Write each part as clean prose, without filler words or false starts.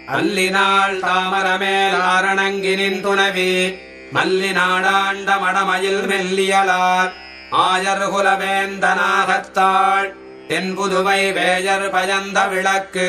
அல்லினாள் தாமரமேல் ஆரணங்கினின் துணவி மல்லிநாடாண்ட மடமயில் மெல்லியலார் ஆயர்குலவேந்தனாகத்தாள் தென்புதுவை wear பயந்த விளக்கு.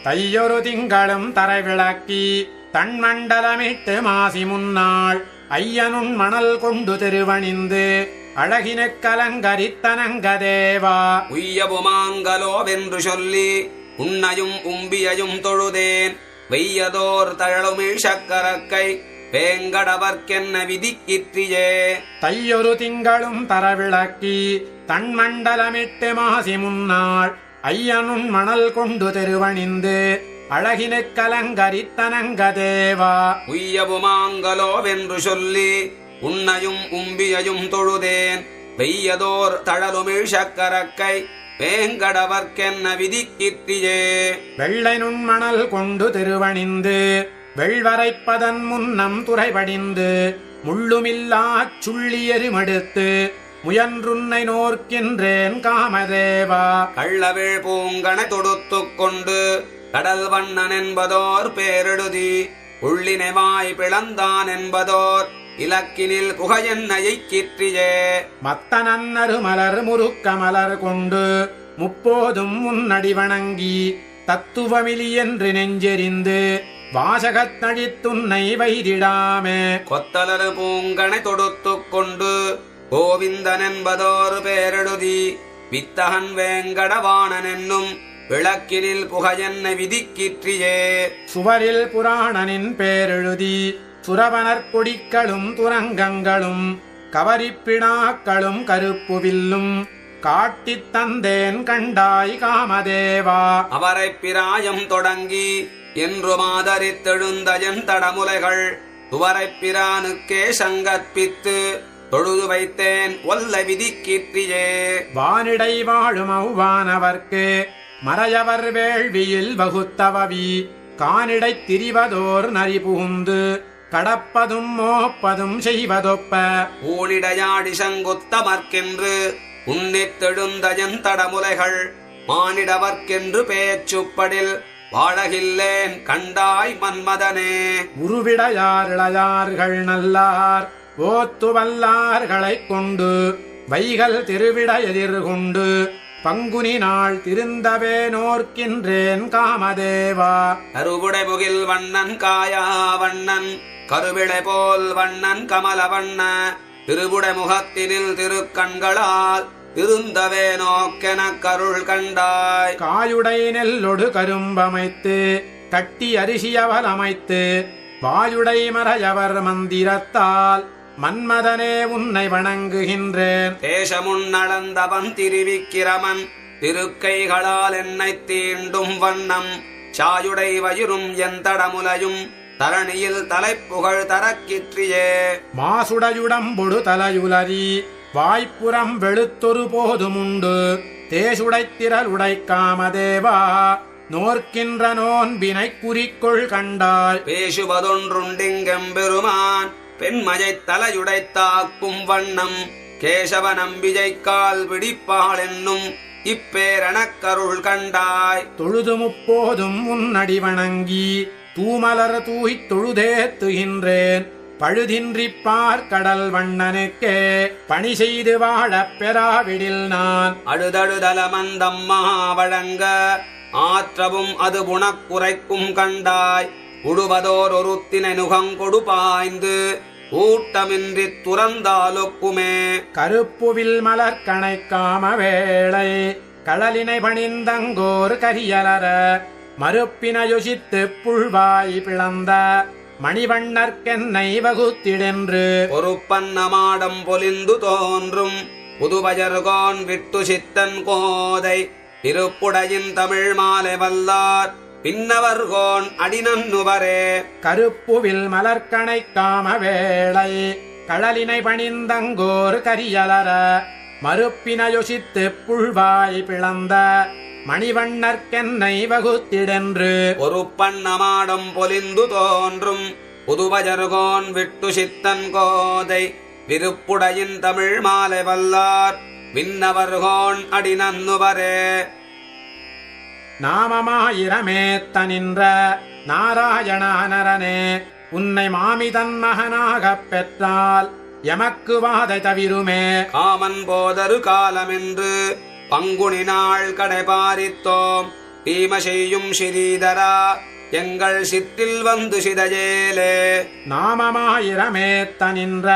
தையொரு திங்களும் தரை விளக்கி தன்மண்டலமிட்டு மாசி முன்னாள் ஐயனுன் மணல் கொண்டு திருவணிந்து அழகினுக் கலங்கரித்தனங்கதேவா. உய்யபுமாங்கலோவென்று சொல்லி உன்னையும் உம்பியையும் தொழுதேன் வெய்யதோர் தழலுமிழ் சக்கரக்கை வேங்கடவர்க்கென்ன விதிக்கிற்றியே. தையொரு திங்களும் தரவிளக்கி தன்மண்டலமிட்டு மாசி முன்னாள் ஐயனுன் மணல் கொண்டு திருவணிந்து அழகினுக் கலங்கரித்தனங்கதேவா. உய்யபுமாங்கலோவென்று சொல்லி உன்னையும் உம்பியையும் தொழுதேன் வெய்யதோர் தழலுமிழ் சக்கரக்கை வேங்கடவர்க்கென்ன விதிக்கிற்றியே. வெள்ளை நுண்மணல் கொண்டு திருவணிந்து வெள்வரைப்பதன் முன்னம் துறைபடிந்து முள்ளுமில்லாச் சுள்ளியெருமெடுத்து முயன்றுன்னை நோர்க்கின்றேன் காமதேவா. கள்ளவிழ் பூங்கனை தொடுத்துக் கொண்டு கடல் வண்ணன் என்பதோர் பேரெழுதி உள்ளினைவாய் பிளந்தான் என்பதோர் இலக்கினில் புகையென்னையை கிற்றியே. மத்தனன்னரு மலர் முறுக்க மலர் கொண்டு முப்போதும் முன்னடி வணங்கி தத்துவமிலி என்று நெஞ்செறிந்து வாசகத்தழித்துன்னை வைதிடாமே. கொத்தலரு பூங்கனை தொடுத்துக் கொண்டு கோவிந்தன் என்பதோர் பேரெழுதி வித்தகன் வேங்கடவாணன் என்னும் விளக்கினில் புகையென்னை விதிக்கிற்றியே. சுவரில் புராணனின் பேரெழுதி சுரவனர் கொடிக்களும் துரங்கங்களும் கவரிப்பிணாக்களும் கருப்புவில்லும் காட்டித் தந்தேன் கண்டாய் காமதேவா. அவரை பிராயம் தொடங்கி என்று மாதரித்தெழுந்தயன் தடமுலைகள் துவரை பிரானுக்கே சங்கற்பித்து தொழுது வைத்தேன் ஒல்ல விதிக்கிற்றியே. வானிடை வாழும் அவ்வானவர்க்கு மறையவர் வேள்வியில் வகுத்தவவி கானிடைத் திரிவதோர் நரி புகுந்து கடப்பதும் மோப்பதும் செய்வதொப்ப ஊனிடையாடி சங்குத்தமர்க்கென்று உன்னித்தெழுந்தயன் தடமுலைகள் மானிடவர்க்கென்று பேச்சுப்படில் வாழகில்லேன் கண்டாய் மன்மதனே. உருவிடையார் இளையார்கள் நல்லார் ஓத்து வல்லார்களைக் கொண்டு வைகள் திருவிட எதிர்கொண்டு பங்குனி நாள் திருந்தவே நோர்க்கின்றேன் காமதேவா. கருவுடை முகில் வண்ணன் காயா வண்ணன் கருவிளை போல் வண்ணன் கமல வண்ண திருவுடை முகத்தினில் திருக்கண்களால் திருந்தவே நோக்கென கருள் கண்டாய். காயுடை நெல்லொடு கரும்பமைத்து கட்டி அரிசியவல் அமைத்து வாயுடை மறையவர் மந்திரத்தால் மன்மதனே உன்னை வணங்குகின்றேன். தேசமுன்னளந்தவன் திருவிக்கிரமன் திருக்கைகளால் என்னை தீண்டும் வண்ணம் சாயுடை வயிறும் என் தடமுலையும் தரணியில் தலைப்புகழ் தரக்கிற்றியே. மாசுடையுடம்பொடு தலையுலரி வாய்ப்புறம் வெளுத்தொரு போதுமுண்டு தேசுடைத்திரல் உடை காமதேவா. நோர்க்கின்ற நோன்பினை குறிக்கொள் கண்டாய். பேசுவதொன்றுண்டிங்கெம்பெருமான் பெண்மயைத் தலையுடைத்தாக்கும் வண்ணம் கேசவ நம்பிஜைக்கால் பிடிப்பாள் என்னும் இப்பேரணக்கருள் கண்டாய். தொழுது முப்போதும் முன்னடி வணங்கி தூமலர் தூய்த் தொழுதேத்துகின்றேன் பழுதின்றி பார்க்கடல் வண்ணனுக்கே பணி செய்து வாழப் பெறாவிடில் நான். அடுதடுதலமந்தம்மா வழங்க ஆற்றவும் அது புணக்குறைக்கும் கண்டாய். உடுவதோர் ஒருத்தினை நுகங்கொடு பாய்ந்து ஊட்டமின்றி துறந்தாலொக்குமே. கருப்புவில் மலர் கணைக்காம வேளை கடலினை பணிந்தங்கோர் கரியலர மறுப்பின யோசித்து புழ்வாய் பிளந்த மணிவண்ணர்க்கென்னை வகுத்திடென்று பொறுப்பன்னமாடம் பொலிந்து தோன்றும் புதுவயர்கோன் விட்டு சித்தன் கோதை இருப்புடையின் தமிழ் மாலை வல்லார் பின்னவர்கோன் அடிநன்னுவரே. கருப்புவில் மலர்கணை காம வேளை கடலினை பணிந்தங்கோர் கரியலர மறுப்பின யோசித்து புழ்வாய் பிளந்த மணிவண்ணர்க்கென்னை வகுத்திடென்று பொறுப்பன்னமாடம் பொலிந்து தோன்றும் புதுவயர்கோன் விட்டு சித்தன் கோதை விருப்புடையின் தமிழ் மாலை வல்லார் விண்ணவர்கோன் அடிநன்னுவரே. நாமமாயிரமேத்த நின்ற நாராயணானரனே உன்னை மாமிதன் மகனாகப் பெற்றால் எமக்கு வாதை தவிருமே. காமன் போதரு காலமென்று பங்குனி நாள் கடைபாரித்தோம் தீம செய்யும் ஸ்ரீதரா எங்கள் சிற்றில் வந்து சிதையேலே. நாமமாயிரமேத்த நின்ற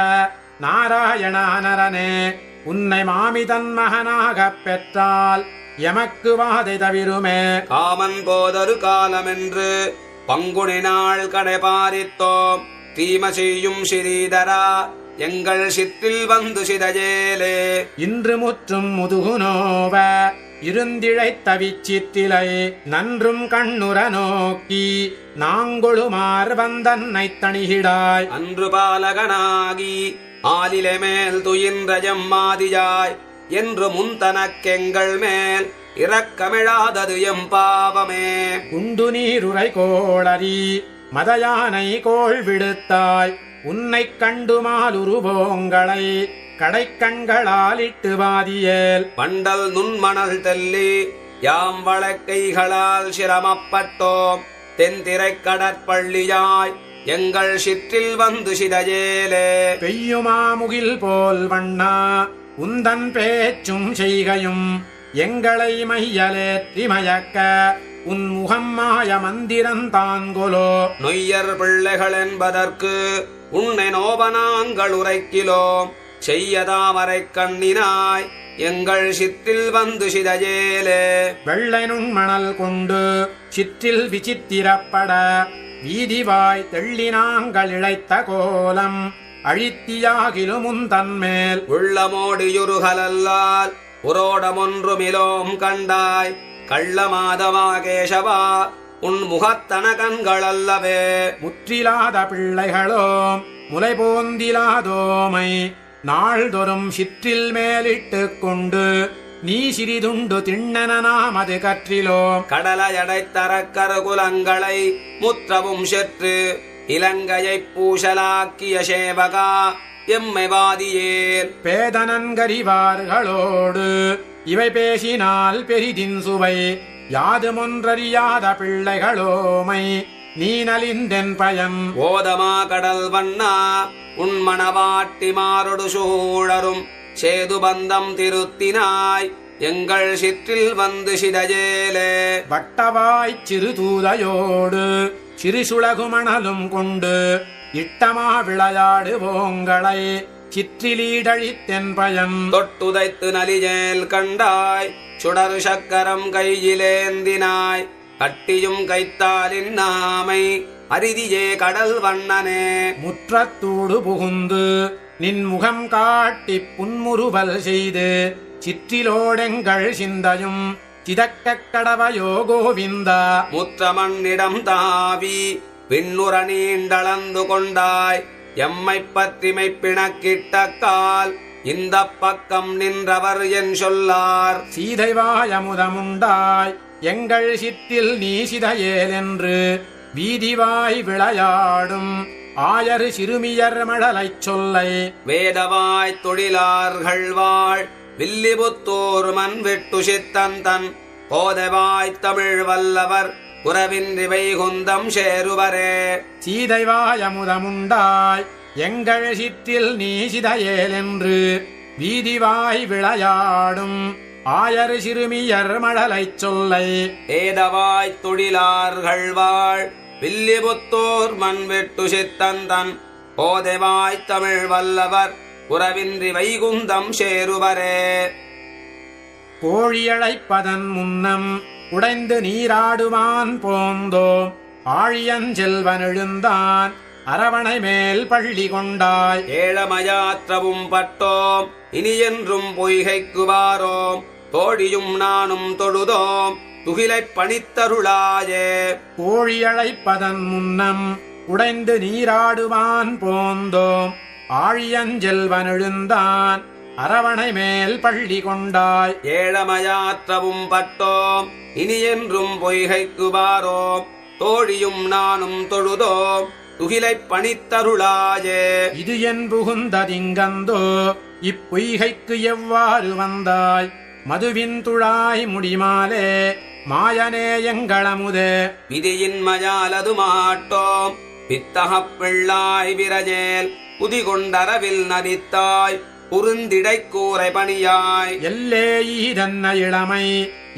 நாராயணானரனே உன்னை மாமிதன் மகனாகப் பெற்றால் எமக்கு வாதை தவிருமே. காமன் போதரு காலமென்று பங்குனி நாள் கடைபாரித்தோம் தீம செய்யும் ஸ்ரீதரா எங்கள் சிற்றில் வந்து சிதையேலே. இன்று முற்றும் முதுகுநோவ இருந்திழைத்த விச்சித்திலை நன்றும் கண்ணுற நோக்கி நாங்கொழுமார் வந்தன்னை தணிகிடாய். அன்று பாலகனாகி ஆலிலை மேல் துயின்ற எம்மாதியாய் என்று முன்தனக்கெங்கள் மேல் இரக்கமிழாதது எம்பாவமே. உண்டு நீருரை கோளரி மதயானை கோள் விடுத்தாய் உன்னைக் கண்டுமாலுருவோங்களை கடைக்கண்களாலிட்டு வாதியேல். பண்டல் நுண்மணல் தெல்லி யாம் வழக்கைகளால் சிரமப்பட்டோம் தென்திரைக் கடற்பள்ளியாய் எங்கள் சிற்றில் வந்து சிதையேலே. பெய்யுமாமுகில் போல் வண்ணா உந்தன் பேச்சும் செய்கையும் எங்களை மையலேற்றி மயக்க உன் முகம் மாய மந்திரந்தான்கொலோ. நொய்யர் பிள்ளைகள் என்பதற்கு உன்னை நோபனாங்கள் உரைக்கிலோம் செய்யதாமரை கண்ணினாய் எங்கள் சிற்றில் வந்து சிதையேலே. வெள்ளை நுண்மணல் கொண்டு சிற்றில் விசித்திரப்பட வீதிவாய் தெள்ளினாங்கள் இழைத்த கோலம் அழித்தியாகிலும் தன்மேல் உள்ளமோடியுருகலல்லால் உரோடமொன்றுமிலோம் கண்டாய் கள்ளமாதவாகேசவா உன் முகத்தன கண்களல்லவே. முற்றிலாத பிள்ளைகளோம் முலை போந்திலாதோமை நாள்தொறும் சிற்றில் மேலிட்டு கொண்டு நீ சிறிதுண்டு திண்ணனாமது கற்றிலோம். கடலையடைத்தரக்கருகுலங்களை முற்றவும் செற்று இலங்கையைப் பூசலாக்கிய சேவகா எம்மை வாதியேல். பேதனன்கறிவார்களோடு இவை பேசினால் பெரிதின் சுவை யாதுமொன்றறியாத பிள்ளைகளோமை நீ நலிந்தென் பயன். ஓதமா கடல் வண்ணா உன்மணவாட்டி மாரொடு சூழரும் சேது பந்தம் திருத்தினாய் எங்கள் சிற்றில் வந்து சிதையேலே. வட்டவாய்ச் சிறு தூதையோடு சிறு சுளகுமணலும் கொண்டு இட்டமா விளையாடுவோங்களை சிற்றிலீடழித்தென் பயன். தொட்டுதைத்து நலியேல் கண்டாய் சுடரு சக்கரம் கையிலேந்தினாய் கட்டியும் கைத்தாலின் நாமை அரிதியே கடல் வண்ணனே. முற்றத்தூடு புகுந்து நின் முகம் காட்டிப் புன்முறுவல் செய்து சிற்றிலோடெங்கள் சிந்தையும் சிதக்கக் கடவையோ கோவிந்தா. முற்றமண்ணிடம் தாவி விண்ணுற நீண்டளந்து கொண்டாய் எம்மைப் பற்றிமை பிணக்கிட்ட கால் இந்த பக்கம் நின்றவர் என் சொல்லார். சீதைவாயமுதமுண்டாய் எங்கள் சிற்றில் நீ சிதையேல் என்று வீதிவாய் விளையாடும் ஆயரு சிறுமியர் மழலைச் சொல்லை. வேதவாய் தொழிலார்கள் வாழ் வில்லிபுத்தூர் மண் விட்டு சித்தன் தன் கோதவாய் தமிழ் வல்லவர் குறவின்றி வைகுந்தம் சேருவரே. சீதைவாயமுதமுண்டாய் எங்கள் சிற்றில் நீ சிதையேல் என்று வீதிவாய் விளையாடும் ஆயரு சிறுமியர் மழலைச் சொல்லை. ஏதவாய் தொழிலார்கள் வாழ் வில்லிபுத்தூர் மண் விட்டு சித்தன் தன் கோதவாய் தமிழ் வல்லவர் குறவின்றி வைகுந்தம் சேருவரே. கோழியழைப்பதன் முன்னம் உடைந்து நீராடுவான் போந்தோம் ஆழியஞ்செல்வன் எழுந்தான் அரவணை மேல் பள்ளி கொண்டாய். ஏழமயாற்றவும் பட்டோம் இனியென்றும் பொய்கைக்கு வாரோம் தோழியும் நானும் தொழுதோம் துகிலைப் பணித்தருளாயே. கோழியழைப்பதன் முன்னம் உடைந்து நீராடுவான் போந்தோம் ஆழியஞ்செல்வன் எழுந்தான் அரவணை மேல் பள்ளி கொண்டாய். ஏழமயாற்றவும் பட்டோம் இனியென்றும் பொய்கைக்கு வாரோம் தோழியும் நானும் தொழுதோம் துகிலைப் பணித்தருளாயே. இது என் புகுந்ததிங்கந்தோ இப்பொய்கைக்கு எவ்வாறு வந்தாய் மதுவின் துழாய் முடிமாலே மாயனே எங்களமுதே விதியின் மயாலது மாட்டோம் வித்தகப் பிள்ளாய் விரஜேல் புதிகொண்டரவில் நதித்தாய் குறுந்திடை கூரை பணியாய் எல்லே ஈதன்ன இளமை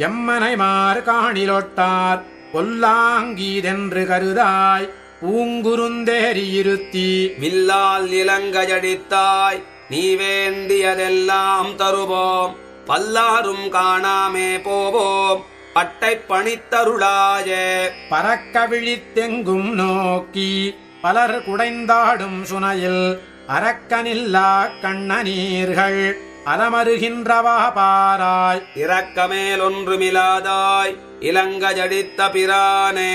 எம்மனைமார் காணிலொட்டார் பொல்லாங்கீதென்று கருதாய் பூங்குருந்தேரியிருத்தி வில்லால் இலங்கையடித்தாய் நீ வேண்டியதெல்லாம் தருவோம் பல்லாரும் காணாமே போவோம் பட்டை பணித்தருளாயே பறக்க விழித்தெங்கும் நோக்கி பலர் குடைந்தாடும் சுனையில் அரக்கனில்லா கண்ணநீர்கள் அலமருகின்றவா பாராய் இரக்கமேல் ஒன்றுமிலாதாய் இலங்கையடித்த பிரானே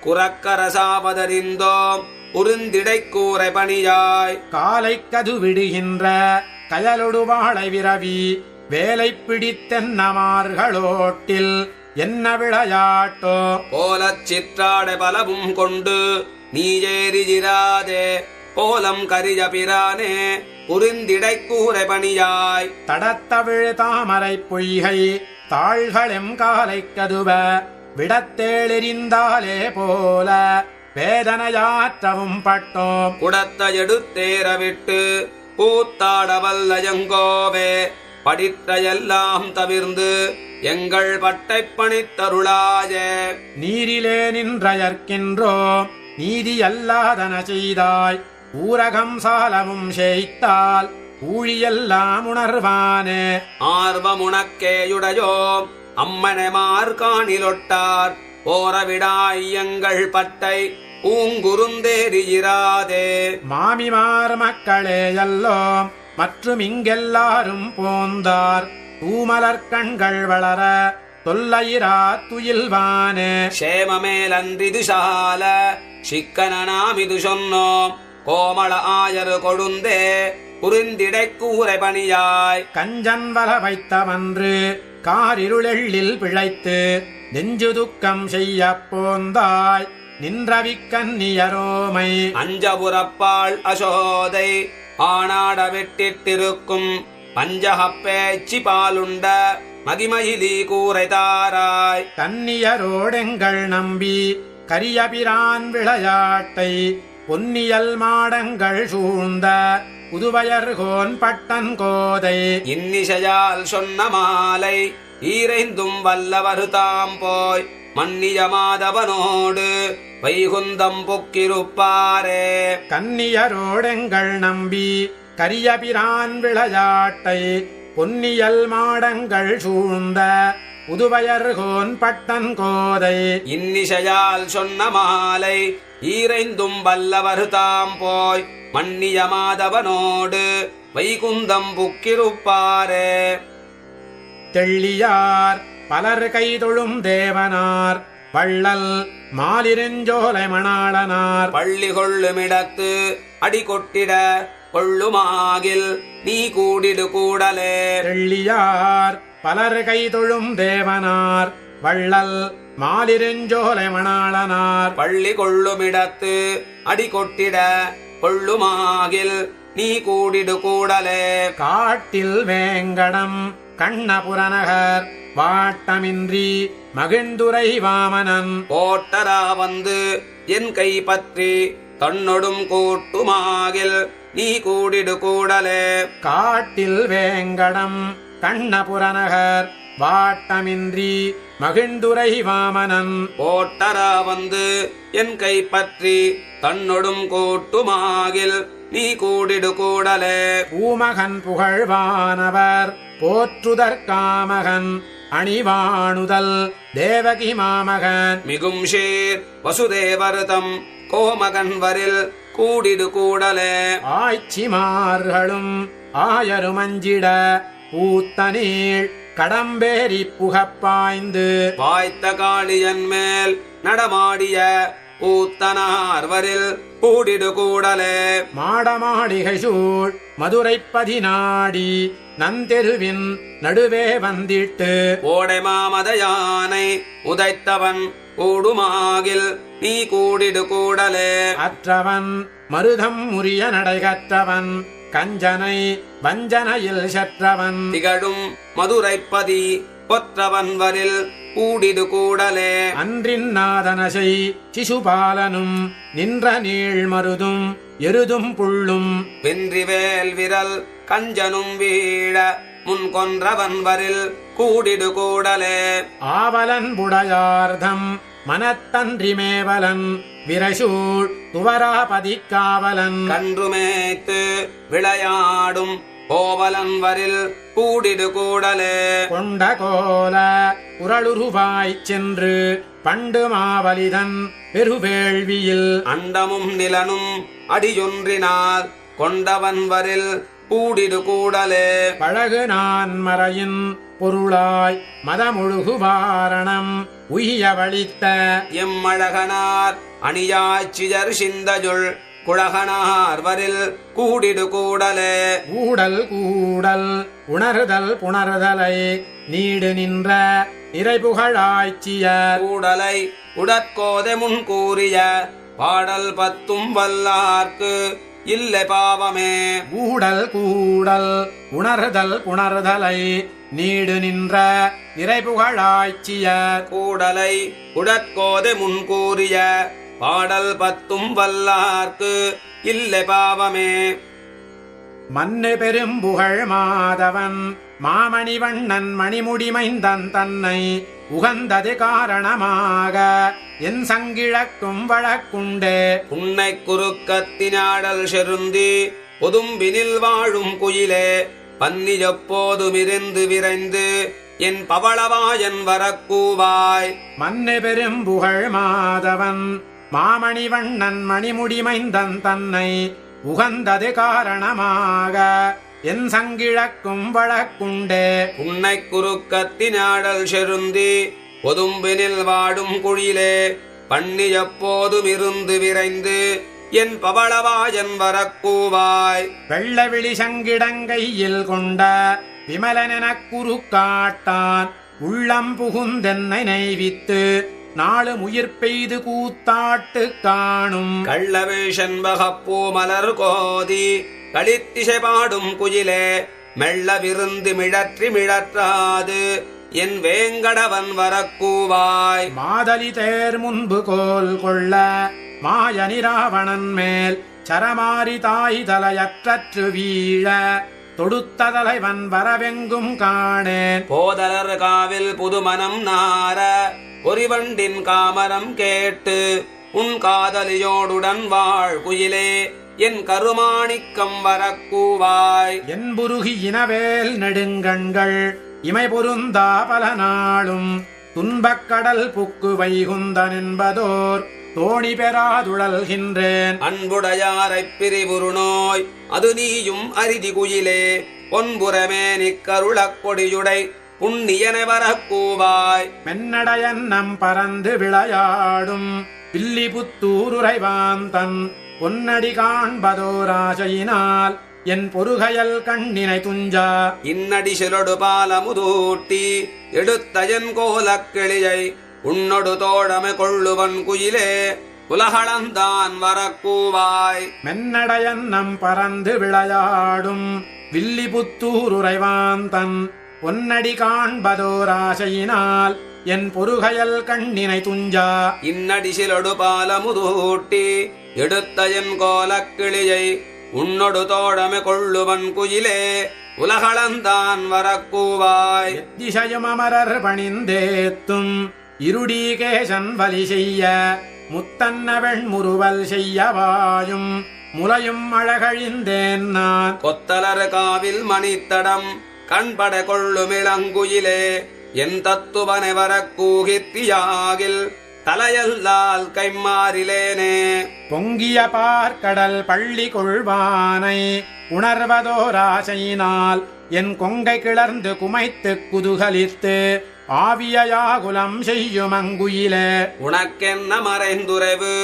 குரக்கரசாவதறிந்தோம் குறுந்திடை கூரை பணியாய் காலை கது விடுகின்ற கயலொடு வாழை விரவி வேலை பிடித்தென்னமார்களோட்டில் என்ன விளையாட்டோ கோலச் சிற்றாடை பலவும் கொண்டு நீ ஏறியிராதே கோலம் கரிய பிரானே குறுந்திடை கூரை பணியாய் தடத்தவிழ் தாமரை பொய்கை தாள்களெம் காலை கதுவ விடத்தேளெறிந்தாலே போல வேதனையாற்றவும் பட்டோம் குடத்த எடுத்தேற விட்டு கூத்தாட வல்லயங்கோவே படித்த எல்லாம் தவிர்ந்து எங்கள் பட்டை பணித்தருளாயே நீரிலே நின்றயர்க்கின்றோம் நீதி அல்லாதன செய்தாய் ஊரகம் சாலமும் செய்தால் ஊழியெல்லாம் உணர்வானே ஆர்வமுனக்கேயுடையோம் அம்மனமார் காணிலொட்டார் போரவிடாய் எங்கள் பட்டை பூங்குருந்தேரியிராதே மாமிமார் மக்களே எல்லோம் மற்றும் இங்கெல்லாரும் போந்தார் தூமலர் கண்கள் வளர தொல்லையிரா துயில்வானே க்ஷேமமேலன்றிது சால சிக்கனாமிது சொன்னோம் கோமள ஆயரு கொடுந்தே குறுந்திடை கூரை பணியாய் கஞ்சன் வல வைத்தவன்று காரிருளெள்ளில் பிழைத்து நெஞ்சு துக்கம் செய்ய போந்தாய் நின்றவிக்கன்னியரோமை அஞ்சபுரப்பாள் அசோதை ஆனாட வெட்டிட்டிருக்கும் பஞ்சகப்பேச்சி பாலுண்ட மதிமயிலி கூரை தாராய் கன்னியரோடெங்கள் நம்பி கரியபிரான் விளையாட்டை பொன்னியல் மாடங்கள் சூழ்ந்த புதுவயர்கோன் பட்டன் கோதை இன்னிசையால் சொன்ன மாலை ஈரைந்தும் வல்லவர் தாம் போய் மன்னிய மாதவனோடு வைகுந்தம் புக்கிருப்பாரே கன்னியரோடெங்கள் நம்பி கரியபிரான் விளையாட்டை பொன்னியல் மாடங்கள் சூழ்ந்த புதுவயர்கோன் பட்டன் கோதை இன்னிசையால் சொன்ன மாலை ஈரைந்தும் வல்லவர் தாம் போய் மன்னிய மாதவனோடு வைகுந்தம் புக்கிருப்பாரே தெள்ளியார் பலர் கைதொழும் தேவனார் வள்ளல் மாலிருஞ்சோலை மணாளனார் பள்ளி கொள்ளுமிடத்து அடி கொட்டிட கொள்ளுமாகில் நீ கூடிடு கூடலே தெள்ளியார் பலர் கைதொழும் தேவனார் வள்ளல் மாலிருஞ்சோலை மணாளனார் பள்ளி கொள்ளுமிடத்து அடி கொட்டிட கொள்ளுமாகில் நீ கூடிடு கூடலே காட்டில் வேங்கடம் கண்ணபுரநகர் வாட்டமின்றி மகிழ்ந்துரை வாமனன் கோட்டரா வந்து என் கை பற்றி தன்னொடும் கூட்டுமாகில் நீ கூடிடு கூடலே காட்டில் வேங்கடம் கண்ணபுரநகர் வாட்டமின்றி மகிழ்ந்துரை வாமனன் கோட்டரா வந்து என் கை பற்றி தன்னொடும் கூட்டுமாகில் நீ கூடிடு கூடலே பூமகன் புகழ்வானவர் போற்றுதற்காமகன் அணிவாணுதல் தேவகி மாமகன் மிகும் ஷேர் வசுதேவர்தம் கோமகன் வரில் கூடிடு கூடலே ஆய்ச்சிமார்களும் ஆயருமஞ்சிட பூத்தனீள் கடம்பேரி புகப்பாய்ந்து வாய்த்த காளியன் மேல் நடமாடிய பூத்தனார்வரில் கூடிடு கூடலே மாடமாளிகை சூழ் மதுரைப்பதி நாடி நந்தெருவின் நடுவே வந்திட்டு ஓடை மாமத யானை உதைத்தவன் கூடுமாகில் நீ கூடிடு கூடலே அற்றவன் மருதம் முறிய நடைகற்றவன் கஞ்சனை வஞ்சனையில் செற்றவன் திகழும் மதுரைப்பதி கொற்றவன் வரில் கூடிடு கூடலே அன்றின் நாதனசை சிசுபாலனும் நின்ற நீள் மருதும் எருதும் புள்ளும் வென்றிவேல் விரல் கஞ்சனும் வீழ முன் கொன்றவன் வரில் கூடிடு கூடலே ஆவலன் புடையார்தம் மனத்தன்றி மேவலன் விரசூழ் துவராபதிக்காவலன் கன்றுமேத்து விளையாடும் கோவலன் வரில் கூடிடு கூடலே கொண்ட கோல உரளுருவாய்ச் சென்று பண்டு மாவலிதன் பெருவேள்வியில் அண்டமும் நிலனும் அடியொன்றினால் கொண்டவன் வரில் கூடிடு கூடலே பழகு நான் மறையின் பொருளாய் மதமுழுகு வாரணம் உய்ய வழித்த எம்மழகனார் அணியாச்சியர் சிந்தஜுள் குழகனார் வரில் கூடிடு கூடலே ஊடல் கூடல் உணர்தல் புணர்தலை நீடு நின்ற நிறைபுகழாய்ச்சியர் கூடலை உடற்கோதை முன் கூறிய பாடல் பத்தும் வல்லார்க்கு இல்லை பாவமே ஊடல் கூடல் உணர்தல் புணர்தலை நீடு நின்ற நிறைபுகழாய்ச்சியர் கூடலை உடற்கோதை முன் கூறிய பாடல் பத்தும் வல்லார்க்கு இல்லை பாவமே மன்னு பெரும்புகழ் மாதவன் மாமணிவண்ணன் மணிமுடிமைந்தன் தன்னை உகந்தது காரணமாக என் சங்கிழக்கும் வழக்குண்டே உன்னை குறுக்கத்தினாடல் செருந்தி பொதும்பினில் வாழும் குயிலே பன்னி எப்போதுமிருந்து விரைந்து என் பவளவாயன் வரக்கூவாய் மன்னு பெரும்புகழ் மாதவன் மாமணிவண்ணன் மணிமுடிமைந்தன் தன்னை உகந்தது காரணமாக என் சங்கிழக்கும் வழக்குண்டே உன்னை குறுக்கத்தினாடல் செருந்தி பொதும்பினில் வாடும் குழிலே பன்னி எப்போதுமிருந்து விரைந்து என் பவளவாயன் வரக்கூவாய் வெள்ளவிழி சங்கிடங்கையில் கொண்ட விமலனெனக் குறுக்காட்டான் உள்ளம் புகுந்தென்னை நைவித்து நாளு உயிர் பெய்து கூத்தாட்டு காணும் கள்ளவேஷன் வகப்பூ மலர் கோதி களித்திசை பாடும் குயிலே மெல்ல விருந்து மிழற்றி மிழற்றாது என் வேங்கடவன் வரக்கூவாய் மாதலி தேர் முன்பு கோல் கொள்ள மாயனிராவணன் மேல் சரமாரி தாய் தலையற்றற்று வீழ தொடுத்த தலைவன் வரவெங்கும் காணேன் போதலர் காவில் புதுமனம் நார பொறிவண்டின் காமரம் கேட்டு உன் காதலியோடுடன் வாழ் குயிலே என் கருமாணிக்கம் வரக்கூவாய் என் புருகி இனவேல் நெடுங்கண்கள் இமை பொருந்தா பல நாளும் துன்பக்கடல் புக்கு வைகுந்தன் என்பதோர் தோணி பெறாதுழல்கின்றேன் அன்புடையாரைப் பிரிவுறு நோய் அது நீயும் அரிதி குயிலே பொன்புறமே நிக்கருளக் கொடியுடை புண்ணியன வரக்கூவாய் மென்னடையன் நம் பறந்து விளையாடும் பில்லி புத்தூருரைவான் தன் பொன்னடி காண்பதோராசையினால் என் பொறுகையல் கண்ணினை துஞ்சா இன்னடி சிலொடு பாலமுதூட்டி எடுத்தயன் கோலக் கிளியை உன்னொடு தோழமை கொள்ளுவன் குயிலே உலகளந்தான் வரக்கூவாய் மென்னடையன் நம் பறந்து விளையாடும் வில்லி புத்தூருரைவான் தன் பொன்னடி காண்பதோராசையினால் என் பொறுகையல் கண்ணினை துஞ்சா இன்னடி சிலொடு பாலமுதூட்டி எடுத்தயன் கோலக் கிளியை உன்னொடு தோழமை கொள்ளுவன் குயிலே உலகளந்தான் வரக்கூவாய் திசையும் அமரர் பணிந்தேத்தும் இருடீகேசன் வலி செய்ய முத்தன்ன வெண்முறுவல் செய்யவாயும் முலையும் அழகழிந்தேன் நான் கொத்தலர் காவில் மணித்தடம் கண்பட கொள்ளுமிளங்குயிலே என் தத்துவனை வரக்கூகித்தியாகில் தலையல்லால் கைமாறிலேனே பொங்கிய பார்க்கடல் பள்ளி கொள்வானை உணர்வதோராசையினால் என் கொங்கை கிளர்ந்து குமைத்து குதுகலித்து ஆவியாகுலம் செய்யும் அங்குயிலே உனக்கென்ன மறைந்துரைவு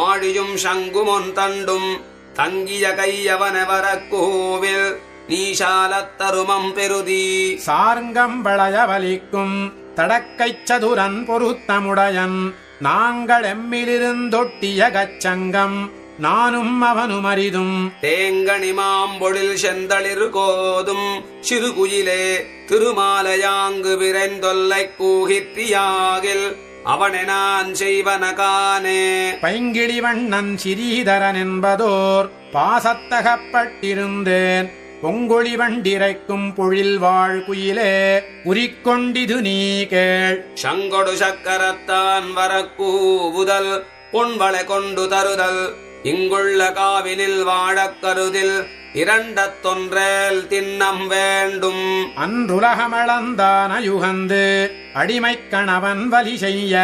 ஆழியும் சங்குமொன் தண்டும் தங்கிய கையவன வரக்கூவில் நீஷாலத் தருமம் பெருதி சார்ங்கம் வளைய வலிக்கும் தடக்கைச் சதுரன் பொருத்தமுடையன் நாங்கள் எம்மிலிருந்தொட்டிய கச்சங்கம் நானும் அவனும் அரிதும் தேங்கனி மாம்பொழில் செந்தளிர் கோதும் சிறுகுயிலே திருமாலையாங்கு விரைந்தொல்லை கூகிற்றியாகில் அவனை நான் செய்வனகானே. பைங்கிழி வண்ணன் சிறீதரன் என்பதோர் பாசத்தகப்பட்டிருந்தேன் பொங்கொழி வண்டிரைக்கும் பொழில் வாழ் குயிலே உரிக்கொண்டிது நீ கேள். சங்கொடு சக்கரத்தான் வரக்கூவுதல் பொன்வளை கொண்டு தருதல் இங்குள்ள காவினில் வாழக் கருதில் இரண்டத்தொன்றேல் தின்னம் வேண்டும். அன்றுலகமளந்தான யுகந்து அடிமைக் கணவன் வலி செய்ய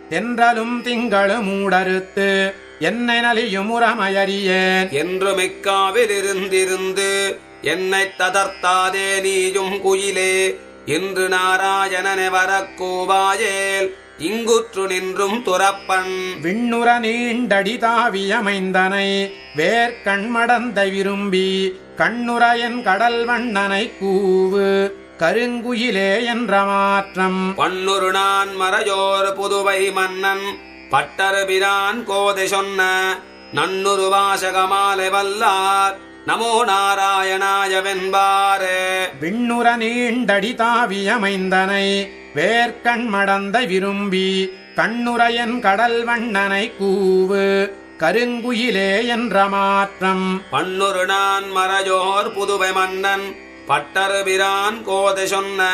தென்றலும் திங்களும் மூடறுத்து என்னை நலியும் உரமையறியேன் என்று மிக்காவில் இருந்திருந்து என்னை ததர்த்தாதே நீயும் குயிலே என்று நாராயணனை வரக்கூவாயேல் இங்குற்று நின்றும் துறப்பன். விண்ணுற நீண்டடி தாவியமைந்தனை வேர்கண்மடந்த விரும்பி கண்ணுற என் கடல் வண்ணனை கூவு கருங்குயிலே என்ற மாற்றம். பன்னுரு நான் மறையோர் புதுவை மன்னன் பட்டர்பிரான் கோதை சொன்ன நன்னுரு வாசகமாலை வல்லார் நமோ நாராயணாய வென்பாரே. விண்ணுற நீண்டடி தாவியமைந்தனை வேர்கண்மடந்த விரும்பி கண்ணுற என் கடல் வண்ணனை கூவு கருங்குயிலே என்ற மாற்றம். பன்னுரு நான் மறையோர் புதுவை மன்னன் பட்டர்பிரான் கோதை சொன்ன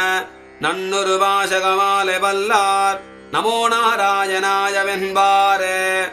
நன்னுரு வாசகமாலை வல்லார் நமோ நாராயணாய வென்பாரே.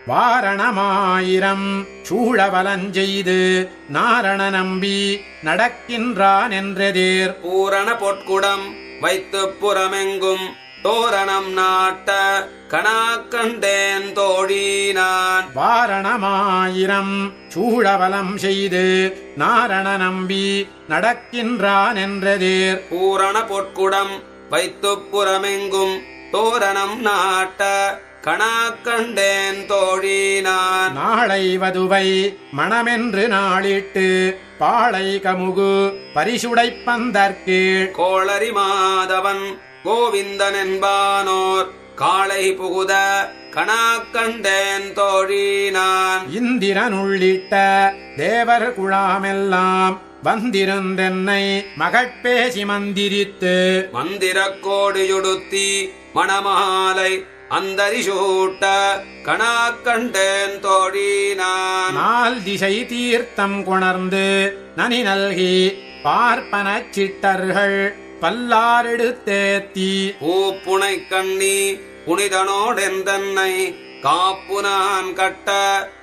வாரணமாயிரம் சூழவலஞ்செய்து நாரண நம்பி நடக்கின்றான் என்றெதிர் பூரண பொற்குடம் வைத்து புறமெங்கும் தோரணம் நாட்ட கணாக்கண்டேன் தோழினான். வாரணமாயிரம் சூழவலம் செய்து நாரண நம்பி நடக்கின்றான் என்றெதிர் பூரண பொற்குடம் வைத்து புறமெங்கும் தோரணம் நாட்ட கணாக்கண்டேன் தோழினான். நாளை வதுவை மணமென்று நாளிட்டு பாளை கமுகு பரிசுடைப்பந்தற்கீழ் கோளரி மாதவன் கோவிந்தன் என்பானோர் காளை புகுத கணாக்கண்டேன் தோழினான். இந்திரன் உள்ளிட்ட தேவர் குழாமெல்லாம் வந்திருந்தென்னை மகட்பேசி மந்திரித்து மந்திரக் கோடியுடுத்தி மணமாலை அந்தரி சூட்ட கணாக்கண்டேன் தோழினான். நாள் திசை தீர்த்தம் கொணர்ந்து நனி நல்கி பார்ப்பனச் சிட்டர்கள் பல்லாரெடுத்தேத்தி பூப்புனை கண்ணி புனிதனோடெந்தன்னை காப்பு நான் கட்ட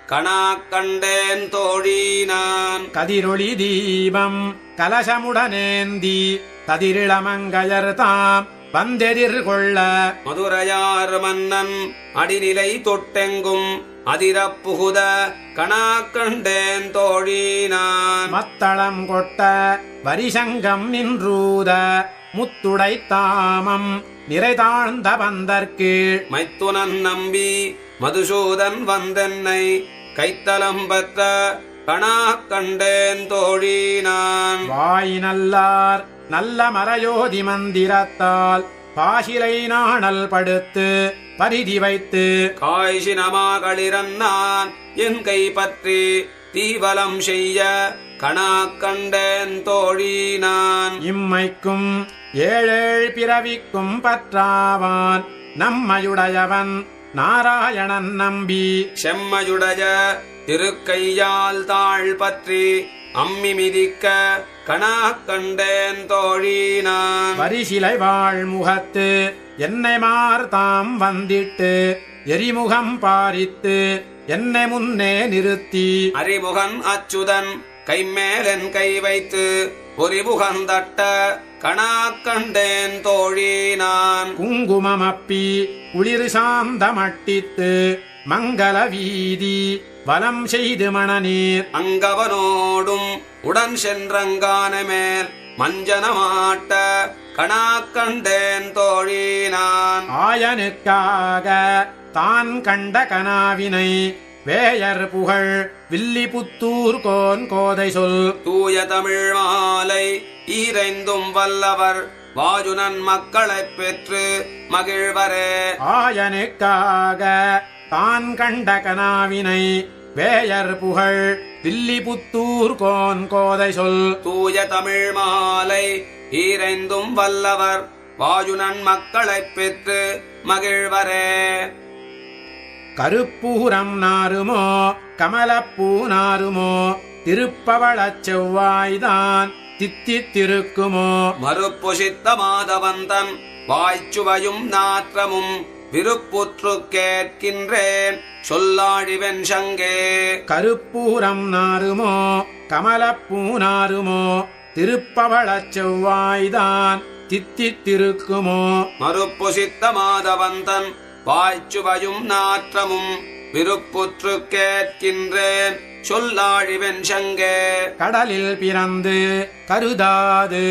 கணாக்கண்டேன் தோழினான். கதிரொளி தீபம் கலசமுடனேந்தி கதிரிளமங்கையர் தாம் வந்தெதிர்கொள்ள மதுரையார் மன்னன் அடிநிலை தொட்டெங்கும் அதிரப் புகுத கணாக்கண்டேன் தோழினான். மத்தளம் கொட்ட வரிசங்கம் நின்றூத முத்துடை தாமம் நிறைதாழ்ந்த பந்தற்கீழ் மைத்துனன் நம்பி மதுசூதன் வந்தென்னை கைத்தலம் பத்த கணாக்கண்டேன் தோழினான். வாய் நல்லார் நல்ல மறையோதி மந்திரத்தால் பாசிலை நாணல் படுத்து பரிதி வைத்து காய்ச்சினமாகளிரன் நான் என் கை பற்றி தீவலம் செய்ய கணாக்கண்டேன் தோழினான். இம்மைக்கும் ஏழேழ் பிறவிக்கும் பற்றாவான் நம்மையுடையவன் நாராயணன் நம்பி செம்மையுடைய திருக்கையால் தாழ் பற்றி அம்மி மிதிக்க கணாக்கண்டேன் தோழினான். வரிசிலை வாழ் முகத்து என்னை மார்தாம் வந்திட்டு எரிமுகம் பாரித்து என்னை முன்னே நிறுத்தி அறிமுகன் அச்சுதன் கைமேலென் கை வைத்து பொறிமுகந்தட்ட கணாக்கண்டேன் தோழினான். குங்குமமப்பி குளிர் சாந்த மட்டித்து மங்கள வீதி வலம் செய்து மணநீர் அங்கவனோடும் உடன் சென்றங்கான மேல் மஞ்சனமாட்ட கணாக்கண்டேன் தோழினான். ஆயனுக்காக தான் கண்ட கனாவினை வேயர் புகழ் வில்லிபுத்தூர் கோன் கோதை சொல் தூய தமிழ் மாலை ஈரைந்தும் வல்லவர் வாயுனன் மக்களைப் பெற்று மகிழ்வரே. ஆயனுக்காக தான் கண்ட கனாவினை வேயர் புகழ் வில்லிபுத்தூர் கோதை சொல் தூய தமிழ் மாலை ஈரைந்தும் வல்லவர் வாயுனன் மக்களைப் பெற்று மகிழ்வரே. கருப்பூரம் நாருமோ கமலப்பூ நாருமோ திருப்பவளச் செவ்வாய்தான் தித்தித்திருக்குமோ மறுப்புசித்த மாதவந்தன் வாய்ச்சுவையும் நாற்றமும் விருப்புற்று கேட்கின்றேன் சொல்லாழிவென் சங்கே. கருப்பூரம் நாருமோ கமலப்பூ நாருமோ திருப்பவளச் செவ்வாய்தான் தித்தித்திருக்குமோ மறுப்புசித்த மாதவந்தன் வாய்ச்சுவையும் நாற்றமும் விருப்புற்று கேட்கின்றேன் சொல்லாழிவென் சங்கே. கடலில் பிறந்து கருதாது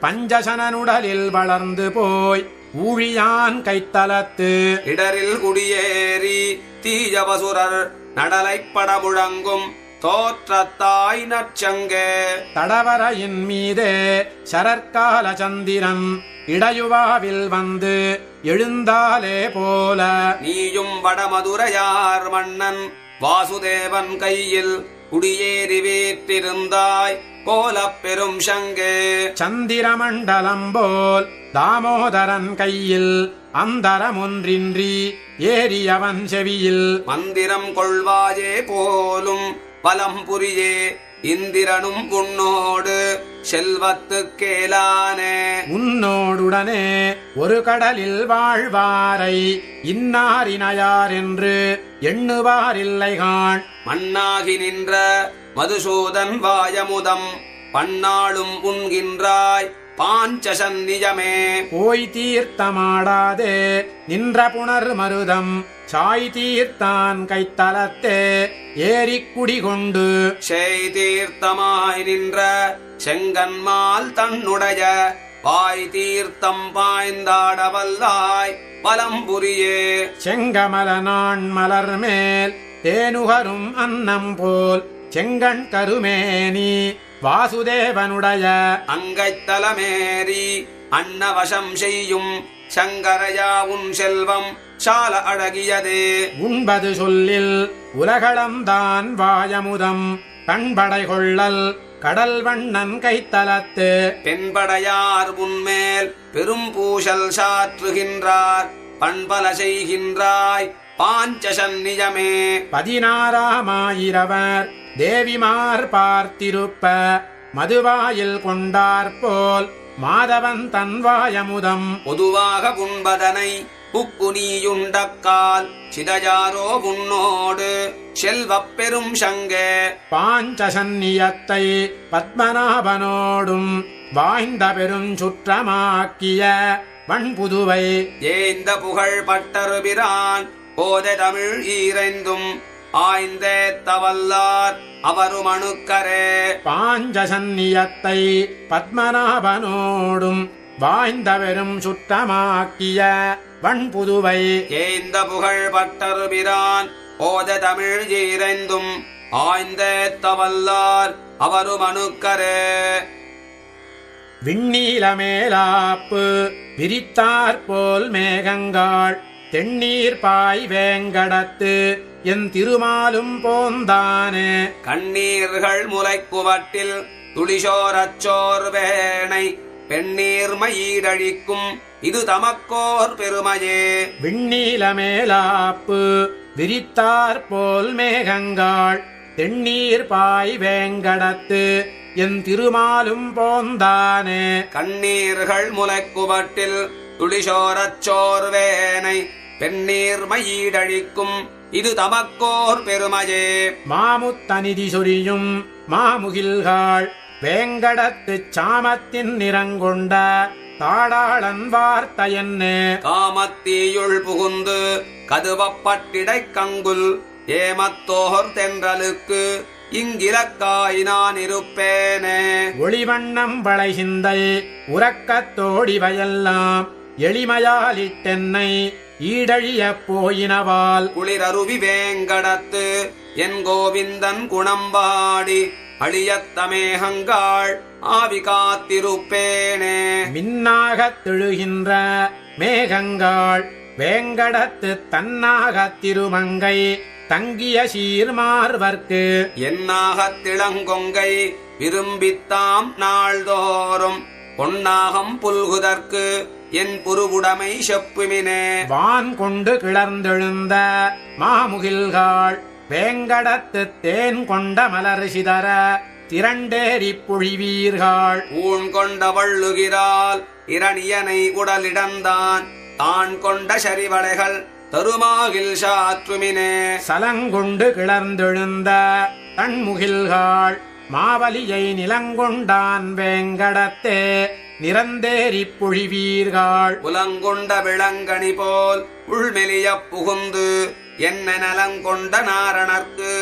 பஞ்சசனனுடலில் வளர்ந்து போய் ஊழியான் கைத்தலத்து இடரில் குடியேறி தீயவசுரர் நடலைப்பட முழங்கும் தோற்றத்தாய் நற்சங்கே. தடவரையின் மீதே சரற்கால சந்திரன் இடையுவாவில் வந்து எழுந்தாலே போல நீயும் வடமதுரையார் மன்னன் வாசுதேவன் கையில் குடியேறி வீற்றிருந்தாய் கோலப் பெரும் சங்கே. சந்திரமண்டலம் போல் தாமோதரன் கையில் அந்தரமொன்றின்றி ஏறியவன் செவியில் மந்திரம் கொள்வாயே போலும் பலம் புரியே இந்திரனும் உன்னோடு செல்வத்துக் கேளானே. உன்னோடுடனே ஒரு கடலில் வாழ்வாரை இன்னாரினையார் என்று எண்ணுவாரில்லைகான் மண்ணாகி நின்ற மதுசூதன் வாயமுதம் பன்னாளும் உண்கின்றாய் பாஞ்சசன்னியமே. போய் தீர்த்தமாடாதே நின்ற புனர் மருதம் சாய் தீர்த்தான் கைத்தலத்தே ஏறிக் குடிகொண்டு செய் தீர்த்தமாய் நின்ற செங்கன்மால் தன்னுடைய வாய் தீர்த்தம் பாய்ந்தாடவல்லாய் பலம்புரியே. செங்கமல நான் மலர் மேல் தேனுகரும் அன்னம் போல் செங்கண் கருமேனி வாசுதேவனுடைய அங்கைத்தலமேறி அன்னவசம் செய்யும் சங்கரையா உன் செல்வம் சால அழகியதே. உண்பது சொல்லில் உலகளந்தான் வாயமுதம் கண்படை கொள்ளல் கடல் வண்ணன் கைத்தலத்து பெண்படையார் உன்மேல் பெரும் பூசல் சாற்றுகின்றார் பண்பல செய்கின்றாய் பாஞ்சசன்னியமே. 16,000 தேவிமார் பார்த்திருப்ப மதுவாயில் கொண்டாற்போல் மாதவன் தன் வாயமுதம் பொதுவாக உண்பதனை புக்குனியுண்டக்கால் சிதையாரோ உன்னோடு செல்வப் பெரும் சங்கே. பாஞ்சசன்னியத்தை பத்மநாபனோடும் வாய்ந்த பெரும் சுற்றமாக்கிய வண்புதுவை ஏந்த புகழ் பட்டருபிரான் போதை தமிழ் ஈரைந்தும் ஆய்ந்தே தவல்லார் அவரும் அணுக்கரே. பாஞ்சசன்னியத்தை பத்மநாபனோடும் வாய்ந்த பெரும் சுற்றமாக்கிய வண்புதுவை ஏந்த புகழ் பட்டருபிரான் போதை தமிழ் ஈரைந்தும் ஆய்ந்தே தவல்லார் அவரும் அணுக்கரே. விண்ணீல மேலாப்பு விரித்தாற்போல் மேகங்காள் தென்னீர் பாய் வேங்கடத்து என் திருமாலும் போந்தானே. கண்ணீர்கள் முளைக்குவட்டில் துளிசோரச்சோர் வேணை பெண்ணீர்மயீடழிக்கும் இது தமக்கோர் பெருமையே. விண்ணீல மேலாப்பு விரித்தாற்போல் மேகங்காள் தென்னீர் பாய் வேங்கடத்து என் திருமாலும் போந்தானே. கண்ணீர்கள் முளைக்குவட்டில் துளிசோரச்சோர் வேணை பெண்ணீர்மயீடழிக்கும் இது தமக்கோர் பெருமையே. மாமுத்தனிதி சொரியும் மாமுகில்காள் வேங்கடத்து சாமத்தின் நிறங்கொண்ட தாடாளன் வார்த்த என்னே. காமத்தீயுள் புகுந்து கதுவப்பட்டிடைக் கங்குல் ஏமத்தோர் தென்றலுக்கு இங்கிலக்காய் நான் இருப்பேனே. ஒளிவண்ணம் வளைசிந்தை உறக்கத்தோடி வயல்லாம் எளிமையாலிட்டென்னை ஈடழியப் போயினவால் குளிரருவி வேங்கடத்து என் கோவிந்தன் குணம்பாடி அழியத்தமேகங்காள் ஆவி காத்திருப்பேனே. மின்னாகத் தெழுகின்ற மேகங்காள் வேங்கடத்து தன்னாகத் திருமங்கை தங்கிய சீர்மார்வர்க்கு என்னாகத் திளங்கொங்கை விரும்பித்தாம் நாள்தோறும் பொன்னாகம் புல்குதற்கு என் புருவுடைமை செப்புமினே. வான் கொண்டு கிளர்ந்தெழுந்த மாமுகில்காள் வேங்கடத்து தேன் கொண்ட மலர் சிதற திரண்டேறிப் பொழிவீர்கள். ஊன் கொண்ட வள்ளுகிறாள் இரணியனை உடலிடந்தான் தான் கொண்ட சரிவளைகள் தருமாகில் சாற்றுமினே. சலங்கொண்டு கிளர்ந்தெழுந்த தன்முகில்காள் மாவலியை நிலங்கொண்டான் வேங்கடத்தே நிறந்தேறிப் பொழிவீர்கள். உலங்கொண்ட விளங்கணி போல் உள்மெலிய புகுந்து என்ன நலங்கொண்ட நாரணர்க்கு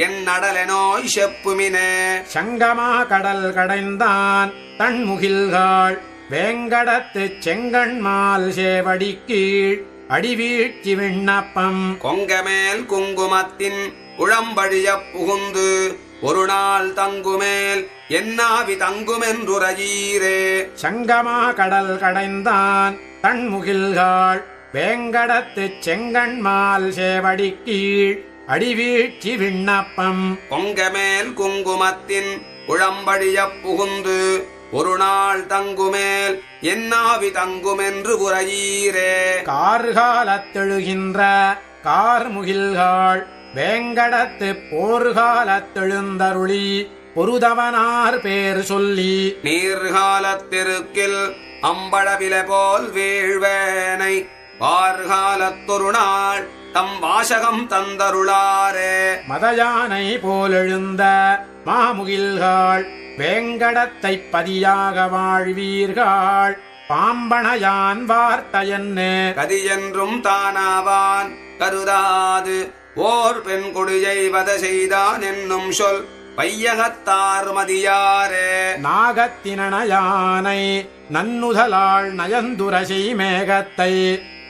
என் நடலெனோய் செப்புமினே. சங்கமா கடல் கடைந்தான் தன்முகில்காள் வேங்கடத்து செங்கண்மால் சேவடி கீழ் அடிவீழ்ச்சி விண்ணப்பம். கொங்கமேல் குங்குமத்தின் உளம்படிய புகுந்து ஒரு நாள் தங்குமேல் என்னாவி தங்குமென்றுரையீரே. சங்கமா கடல் கடைந்தான் தன்முகில்காள் வேங்கடத்து செங்கண்மால் சேவடி கீழ் அடிவீழ்ச்சி விண்ணப்பம். கொங்கமேல் குங்குமத்தின் உளம்படிய புகுந்து ஒரு நாள் தங்குமேல் என்னாவி தங்குமென்று உரையீரே. கார்காலத்தெழுகின்ற கார்முகில்காள் வேங்கடத்து போர்காலத்தெழுந்தருளி பொருதவனார் பேர் சொல்லி நீர்காலத்திருக்கில் அம்பளவிலை போல் வீழ்வேனை வார்காலத்தொரு நாள் தம் வாசகம் தந்தருளாரே. மதயானை போலெழுந்த மாமுகில்காள் வேங்கடத்தை பதியாக வாழ்வீர்கள். பாம்பனையான் வார்த்தையன்னு கதியென்றும் தானாவான் கருதாது ஓர் பெண் கொடியை வத செய்தான் என்னும் சொல் பையகத்தார் மதியாரே. நாகத்தினயானை நன்னுதலாள் நயந்துரசை மேகத்தை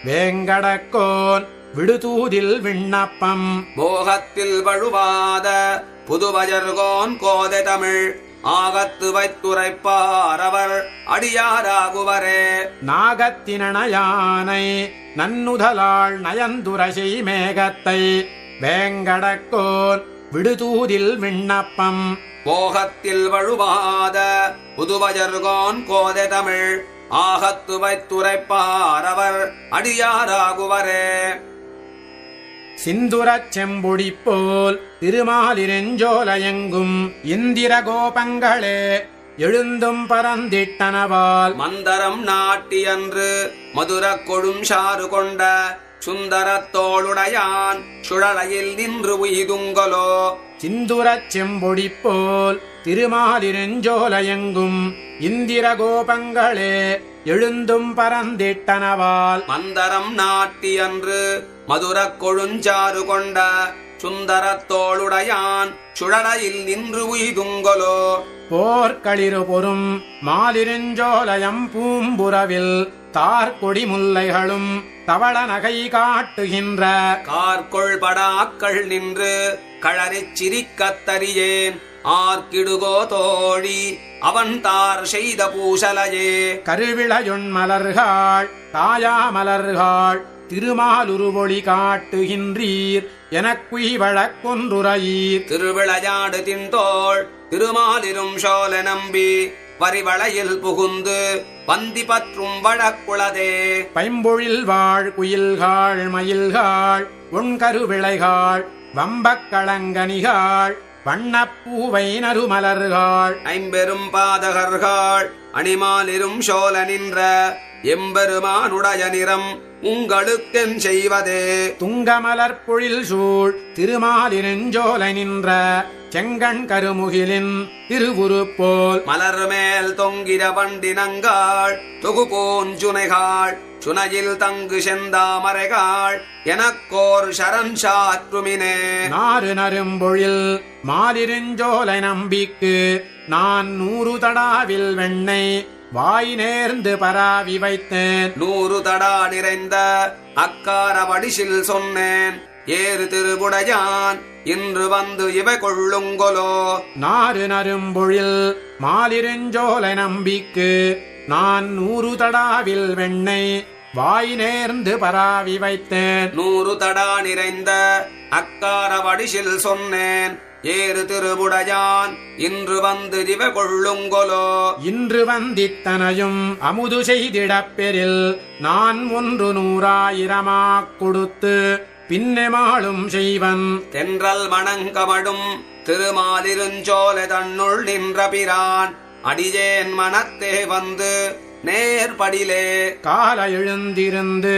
வேங்கடக்கோன் விடுதூதில் விண்ணப்பம். போகத்தில் வழுவாத புதுவஜர்கோன் கோதை தமிழ் ஆகத்து வைத்துரைப்பார் அவர் அடியாராகுவரே. நாகத்தினயானை நன்னுதலாள் நயந்துரசை மேகத்தை வேங்கடக்கோன் விடுதூதில் விண்ணப்பம். போகத்தில் வழுவாத புதுவஜர்கோன் கோதை தமிழ் ஆகத்து வைத்துரைப்பார் அவர் அடியாராகுவரே. சிந்துரச் செம்பொடி போல் திருமாலிருஞ்சோலையெங்கும் இந்திர கோபங்களே எழுந்தும் பரந்திட்டனவால் மந்தரம் நாட்டியன்று மதுர கொழும் சாறு கொண்ட சுந்தரத்தோளுடையான் சுழலையில் நின்று உய்துங்கலோ. சிந்துரச் செம்பொடி போல் திருமாலிருஞ்சோலையெங்கும் இந்திர கோபங்களே எழுந்தும் பரந்திட்டனவால் மந்தரம் நாட்டியன்று மதுர கொழுஞ்சாறு கொண்ட சுந்தரத்தோளுடையான் சுழலையில் நின்று உய்துங்கலோ. போர்க்களிறு பொறும் மாலிருஞ்சோலயம் பூம்புறவில் தார்கொடி முல்லைகளும் தவள நகை காட்டுகின்ற கார்கொள் படாக்கள் நின்று களறிச் சிரிக்கத் தரியேன் ஆர்க்கிடுகோ தோழி அவன் தார் செய்த பூசலையே. கருவிளையொன் மலர்கள் தாயாமலர்கள் திருமாலுருவொளி காட்டுகின்றீர் எனக்குய்வழக்கொன்றுரையீர். திருவிளையாடு தின்தோள் திருமாலிரும் சோழ நம்பி வரிவளையில் புகுந்து வந்தி பற்றும் வழக்குளதே. பைம்பொழில் வாழ் குயில்காள் மயில்காள் உண்கருவிளைகாள் வம்பக்களங்கனிகாள் வண்ணப்பூவை நறுமலர்கள் ஐம்பெரும் பாதகர்கள் அணிமாலிரும் சோழ நின்ற எம்பெருமானுடைய நிறம் உங்களுக்கென் செய்வதே. துங்கமலர் பொழில் சூழ் திருமாலிருஞ்சோலை நின்ற செங்கண் கருமுகிலின் திருவுருப்போல் மலர் மேல் தொங்கிட வண்டினங்காள் தொகுபோஞ்சுனைகாள் சுனையில் தங்கு செந்தாமரைகாள் எனக்கோர் சரண் சாற்றுமினே. நாறு நரும்பொழில் மாலிருஞ்சோலை நம்பிக்கு நான் 100 தடாவில் வெண்ணெய் வாய் நேர்ந்து பராவி வைத்தேன். 100 தடா நிறைந்த அக்கார வடிசில் சொன்னேன் ஏறு திருவுடையான் இன்று வந்து இவை கொள்ளுங்கொலோ. நாறு நரும்பொழில் மாலிருஞ்சோலை நம்பிக்கு நான் 100 தடாவில் வெண்ணெய் வாய் நேர்ந்து பராவி வைத்தேன். 100 தடா நிறைந்த அக்கார வடிசில் சொன்னேன். ஏறு திருவுடையான் இன்று வந்து திவ கொள்ளுங்கொலோ. இன்று வந்தித்தனையும் அமுது செய்திடப் பெறில் நான் 100,000 கொடுத்து பின்னெமாளும் செய்வன். தென்றல் மணங்கமடும் திருமாலிருஞ்சோலை தன்னுள் நின்ற பிரான் அடியேன் மனத்தே வந்து நேர்படிலே. கால எழுந்திருந்து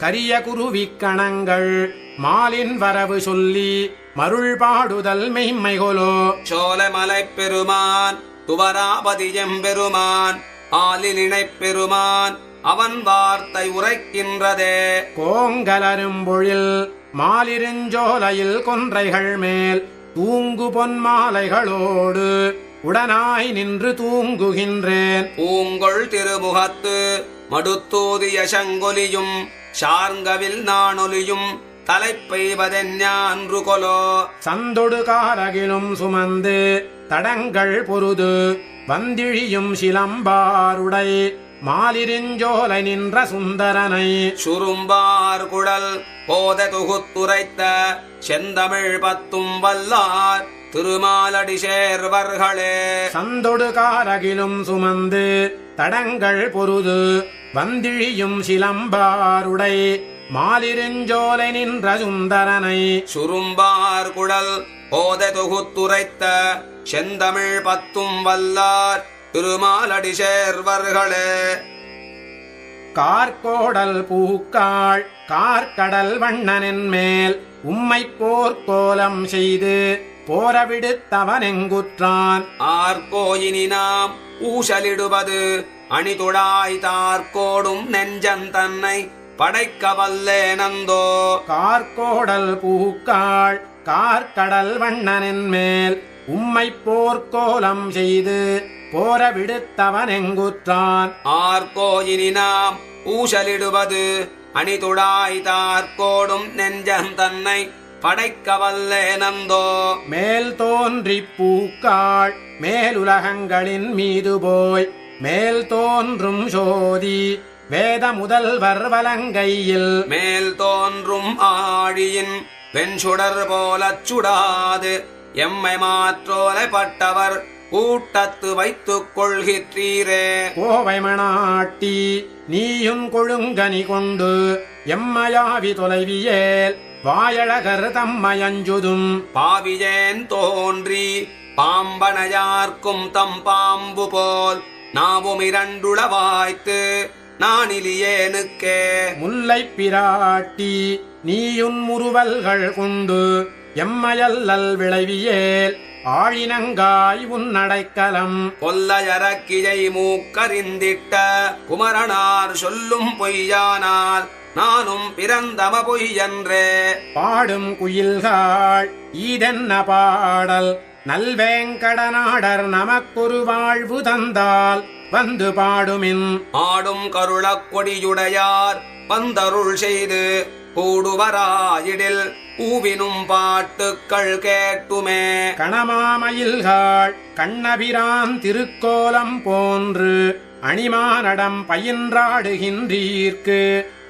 கரிய குருவிக்கணங்கள் மாலின் வரவு சொல்லி மருள் பாடுதல் மெய்மைகொலோ. சோலைமலை பெருமான் துவராபதியம் பெருமான் ஆலினினைப் பெருமான் அவன் வார்த்தை உரைக்கின்றதே. கோங்கலரும்பொழில் மாலிருஞ்சோலையில் கொன்றைகள் மேல் தூங்கு பொன்மாலைகளோடு உடனாய் நின்று தூங்குகின்றேன். பூங்கொள் திருமுகத்து மடுத்தூதிய சங்கொலியும் சார்கவில் நானொலியும் தலைப்பெய்வதென்று கொலோ. சந்தொடு காரகிலும் சுமந்து தடங்கள் பொருது வந்திழியும் சிலம்பாருடை மாலிருஞ்சோலை நின்ற சுந்தரனை. சுரும்பார் குழல் போத தொகுத்துரைத்த செந்தமிழ் 10 வல்லார் திருமாலடி சேர்வர்களே. சந்தொடு காரகிலும் சுமந்து தடங்கள் பொருது வந்திழியும் சிலம்பாருடை மாலிருஞ்சோலை நின்ற சுந்தரனை. சுரும்பார் குழல் போத தொகுத்துரைத்த செந்தமிழ் 10 வல்லார் திருமாலடி சேர்வர்களே. கார்கோடல் பூக்காள் கார்கடல் வண்ணனின் மேல் உம்மை போர்க்கோலம் செய்து போரவிடுத்தவனெங்குற்றான். ஆர்கோயினி நாம் ஊசலிடுவது அணிதுடாய் தார்கோடும் நெஞ்சன் தன்னை படைக்க வல்லேனந்தோ. கார்கோடல் பூக்காள் கார்கடல் வண்ணனின் மேல் உம்மை போர்க்கோலம் செய்து போரவிடுத்தவனெங்குற்றான். ஆர்கோயினி நாம் ஊசலிடுவது அணிதுடாய் தார்கோடும் நெஞ்சன் தன்னை படைக்க வல்லேனந்தோ. மேல் தோன்றி பூக்காள் மேலுலகங்களின் மீது போய் மேல் தோன்றும் சோதி வேத முதல்வர் வலங்கையில். மேல் தோன்றும் ஆழியின் வெண்சுடர் போலச் சுடாது எம்மை மாற்றோலை பட்டவர் கூட்டத்து வைத்துக் கொள்கிற்றீரே. கோவை மணாட்டி நீயும் கொழுங்கனி கொண்டு எம்மையாவி தொலைவியேல் வாயழகர் தம்மையஞ்சுதும். பாவியேன் தோன்றி பாம்பனையார்க்கும் தம் பாம்பு போல் நாவும் 2 வாய்த்து நானிலியேனுக்கே. முல்லை பிராட்டி நீயுன் முறுவல்கள் கொண்டு எம்மையல்லல் விளைவியேல் ஆழினங்காய் உன்னடைக்கலம். கொல்லையரக்கியை மூக்கறிந்திட்ட குமரனார் சொல்லும் பொய்யானால் நானும் பிறந்தம பொய்யன்றே. பாடும் குயில்காள் ஈதென்ன பாடல் நல்வேங்கடநாடர் நமக்கொரு வாழ்வு தந்தால் வந்து பாடுமின். ஆடும் கருளக் கொடியுடையார் வந்தருள் செய்து கூடுவராயிடில் பூவினும் பாட்டுக்கள் கேட்டுமே. கணமாமயில்காள் கண்ணபிரான் திருக்கோலம் போன்று அணிமானடம் பயின்றாடுகின்றீர்க்கு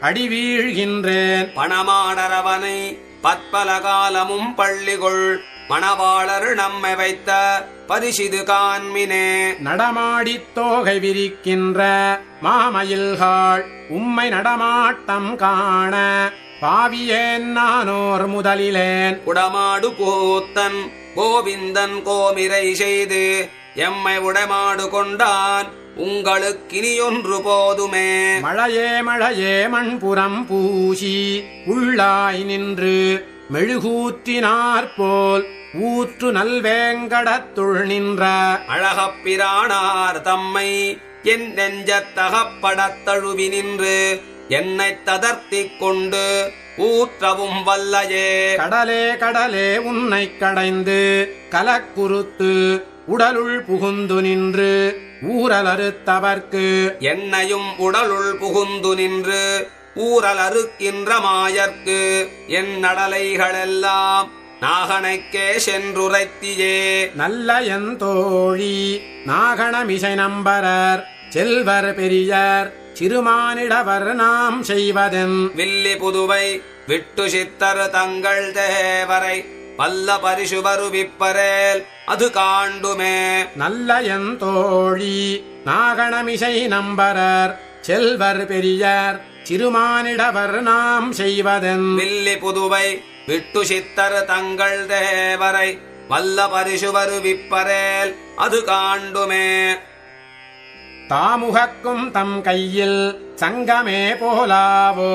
அடிவீழ்கின்றேன். பணமாடரவனை பற்பல காலமும் பள்ளிகொள் மணவாளர் நம்மை வைத்த பரிசிது காண்மினே. நடமாடித் தோகை விரிக்கின்ற மாமயில்காள் உம்மை நடமாட்டம் காண பாவியேன் நானோர் முதலிலேன். குடமாடு கூத்தன் கோவிந்தன் கோமிரை செய்து எம்மை உடைமாடு கொண்டான் உங்களுக்கினியொன்று போதுமே. மழையே மழையே மண்புறம் பூசி உள்ளாய் நின்று மெழுகூற்றினாற்போல் ஊற்று நல்வேங்கடத்துள் நின்ற அழகப்பிரானார் தம்மை என் நெஞ்சத்தகப்படத் தழுவி நின்று என்னைத் ததர்த்திக் கொண்டு ஊற்றவும் வல்லையே. கடலே கடலே உன்னை கடைந்து கலக்குறுத்து உடலுள் புகுந்து நின்று ஊரலறுத்தவர்க்கு என்னையும் உடலுள் புகுந்து நின்று ஊரல் அறுக்கின்ற மாயர்க்கு என் நடலைகளெல்லாம் நாகனைக்கே சென்றுரைத்தியே. நல்ல என் தோழி நாகணமிசை நம்பரர் செல்வர் பெரியர் சிறுமானிடவர் நாம் செய்வதென் வில்லி புதுவை விட்டு சித்தர் தங்கள் தேவரை வல்ல பரிசுவரு விப்பரேல் அது காண்டுமே. நல்ல என் தோழி நாகணமிசை நம்பரர் செல்வர் பெரியர் சிறுமானிடவர் நாம் செய்வதென் வில்லி புதுவை விட்டு சித்தர் தங்கள் தேவரை வல்ல பரிசுவரு விப்பரேல் அது காண்டுமே. தாமுகக்கும் தம் கையில் சங்கமே போலாவோ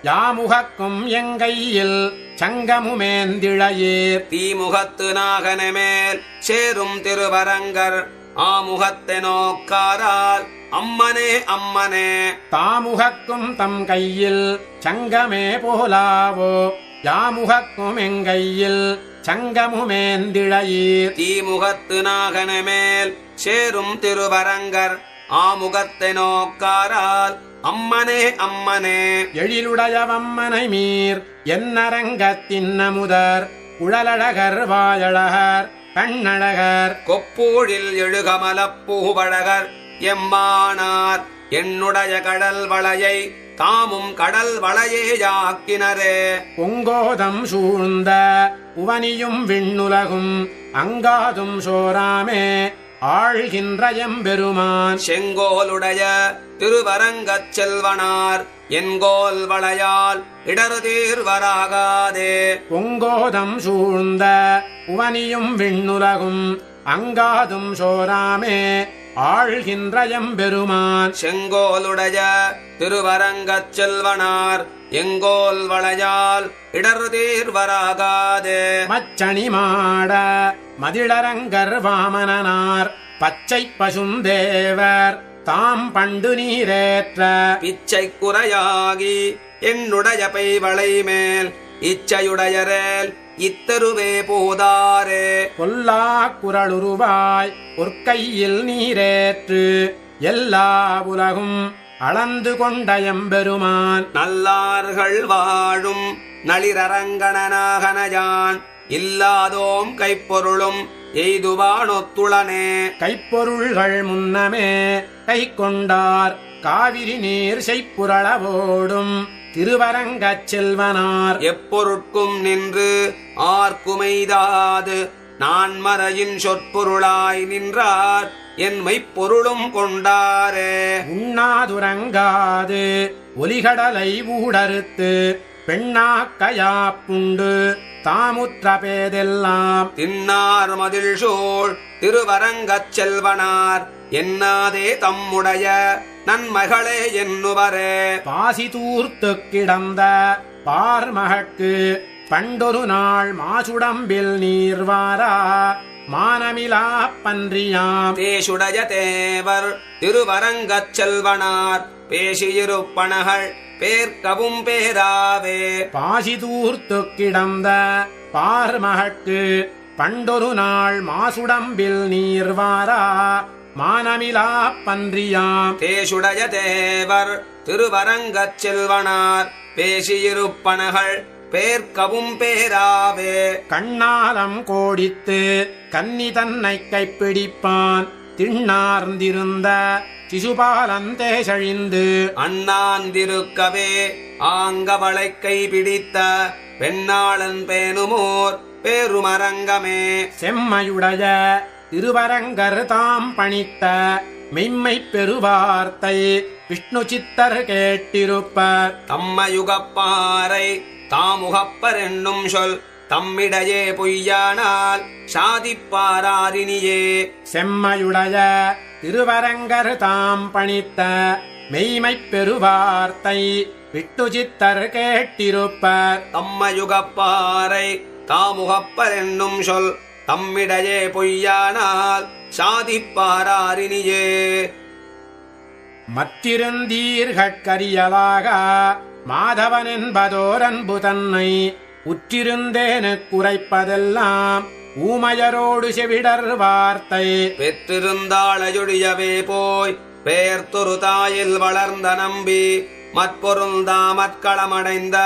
யாமுகக்கும் எங்கையில் சங்கமுமேந்திழையீர். தீமுகத்து நாகனமேல் சேரும் திருவரங்கர் ஆமுகத்தை நோக்காரால் அம்மனே அம்மனே. தாமுகக்கும் தம் கையில் சங்கமே போலாவோ யாமுகக்கும் எங்கையில் சங்கமுமேந்திழையீர். தீமுகத்து நாகனமேல் சேரும் திருவரங்கர் ஆமுகத்தை நோக்காரால் அம்மனே அம்மனே. எழிலுடையவம்மனை மீர் என்னரங்கத்தின் அமுதர் குழலழகர் வாயழகர் கண்ணழகர் கொப்பூழில் எழுகமலப் பூவழகர் எம்மானார் என்னுடைய கடல் வளையை தாமும் கடல் வளையேயாக்கினரே. பொங்கோதம் சூழ்ந்த உவனியும் விண்ணுலகும் அங்காதும் சோராமே ஆழ்கின்ற எம்பெருமான். செங்கோலுடைய திருவரங்கச் செல்வனார் என்கோல் வளையால் இடரு தீர்வராகாதே. பொங்கோதம் சூழ்ந்த உவனியும் விண்ணுலகும் அங்காதும் சோராமே ஆழ்கின்ற எம்பெருமான். செங்கோலுடைய திருவரங்கச் செல்வனார் எங்கோல் வளையால் இடர் தீர்வராகாதே. மச்சணி மாட மதிளரங்கர் வாமனனார் பச்சை பசுந்தேவர் தாம் பண்டு நீரேற்ற பிச்சை குறையாகி என்னுடைய பைவளை மேல் இச்சையுடையரேல் இத்தருவே போதாரே. கொல்லா குரலுருவாய் பொற்கையில் நீரேற்று எல்லா உலகும் அளந்து கொண்ட எம்பெருமான். நல்லார்கள் வாழும் நளிரரங்கணனாகனயான் இல்லாதோம் கைப்பொருளும் எய்துவானொத்துளனே. கைப்பொருள்கள் முன்னமே கை கொண்டார் காவிரி நீர் செய்ப்புரளவோடும் திருவரங்கச் செல்வனார். எப்பொருட்கும் நின்று ஆர்க்குமைதாது நான் மறையின் சொற்பொருளாய் நின்றார் என் மெய்ப்பொருளும் கொண்டாரே. உண்ணாதுரங்காது ஒலிகடலை ஊடறுத்து பெண்ணாக்கையாப்புண்டு தாமுற்ற பேதெல்லாம் தின்னார் மதில் சூழ் திருவரங்கச் செல்வனார் என்னாதே தம்முடைய நன்மகளே என்னுவரே. பாசி தூர்த்து கிடந்த பார்மகற்கு பண்டொரு நாள் மாசுடம்பில் நீர்வாரா மானமிலா பன்றியாம். தேசுடைய தேவர் திருவரங்கச் செல்வனார் பேசியிருப்பனகள் பேர்க்கவும் பேராவே. பாசி தூர்த்து கிடந்த பார்மகற்கு பண்டொரு நாள் மாசுடம்பில் நீர்வாரா மானமிலா பன்றியாம். தேசுடைய தேவர் திருவரங்கச் செல்வனார் பேசியிருப்பனகள் பேர்க்கவும் பேராவே. கண்ணாலம் கோடித்து கன்னி தன்னை கைப்பிடிப்பான் திண்ணார்ந்திருந்த சிசுபாலந்தேசழிந்து அண்ணாந்திருக்கவே ஆங்கவளை கைபிடித்த பெண்ணாளன் பேணுமோர் பேருமரங்கமே. செம்மையுடைய திருவரங்கர் தாம் பணித்த மெய்மை பெருவார்த்தை விஷ்ணு சித்தர் கேட்டிருப்பர். தம்மயுகப்பாரை தாமுகப்பர் என்னும் சொல் தம்மிடையே பொய்யானால் சாதிப்பாரினியே. செம்மையுடைய திருவரங்கர் தாம் பணித்த மெய்மை பெருவார்த்தை விஷ்ணு சித்தர் கேட்டிருப்பர். தம்மயுகப்பாரை தாமுகப்பர் என்னும் சொல் தம்மிடையே பொய்யானால் சாதிப்பாரினியே. மற்றிருந்தீர்கரியலாக மாதவன் என்பதோர் அன்பு தன்னை உற்றிருந்தேனு குறைப்பதெல்லாம் ஊமையரோடு செவிடர் வார்த்தை. பெற்றிருந்தாளையொழியவே போய் பேர்த்தொரு தாயில் வளர்ந்த நம்பி மற்பொருந்தாமற்களமடைந்த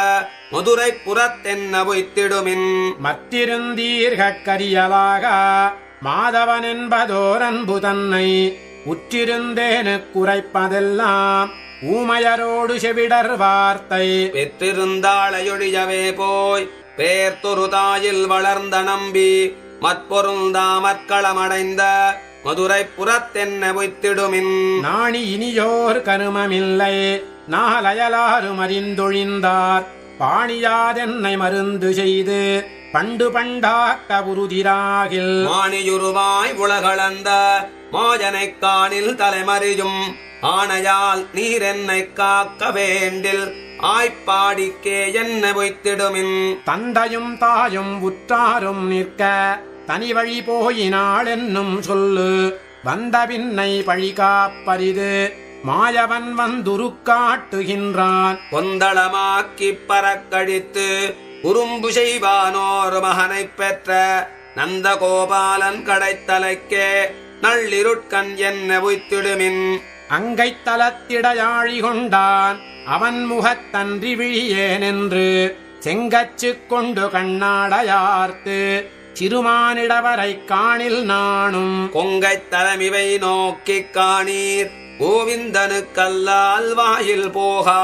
மதுரை புறத்தென்ன பொய்த்திடுமின். மற்றிருந்தீர்கரியலாக மாதவன் என்பதோர் அன்பு தன்னை உற்றிருந்தேனு குறைப்பதெல்லாம் ஊமையரோடு செவிடர் வார்த்தை பெற்றிருந்தாளையொழியவே போய் பேர்த்தொரு தாயில் வளர்ந்த நம்பி மற்பொருந்தாமற்களமடைந்த மதுரை புறத்தென்ன பொய்த்திடுமின் நாணி இனியோர் கருமமில்லை நாலயலாரும் அறிந்தொழிந்தார் பாணியாதென்னை மருந்து செய்து பண்டு பண்டாக்க உருதிராகில் மாணியுருவாய் உலகளந்த மாஜனைக் காணில் தலைமறியும் ஆணையால் நீரென்னை காக்க வேண்டில் ஆய்ப்பாடிக்கே என்ன பொய்த்திடுமின் தந்தையும் தாயும் உற்றாரும் நிற்க தனி வழி போயினாள் என்னும் சொல்லு வந்த பின்னை பழி காப்பரிது மாயவன் வந்துருக்காட்டுகின்றான் கொந்தளமாக்கிப் பறக்கழித்து உரும்பு செய்வானோர் மகனைப் பெற்ற நந்தகோபாலன் கடைத்தலைக்கே நள்ளிருட்கண் என்ன பொய்த்திடுமின் அங்கைத் தலத்திடையாழி கொண்டான் அவன் முகத்தன்றி விழியேனென்று செங்கச்சு கொண்டு கண்ணாடையார்த்து சிறுமானிடவரைக் காணில் நானும் கொங்கைத் தலமிவை நோக்கிக் காணீர் கோவிந்தனுக்கல்லால் வாயில் போகா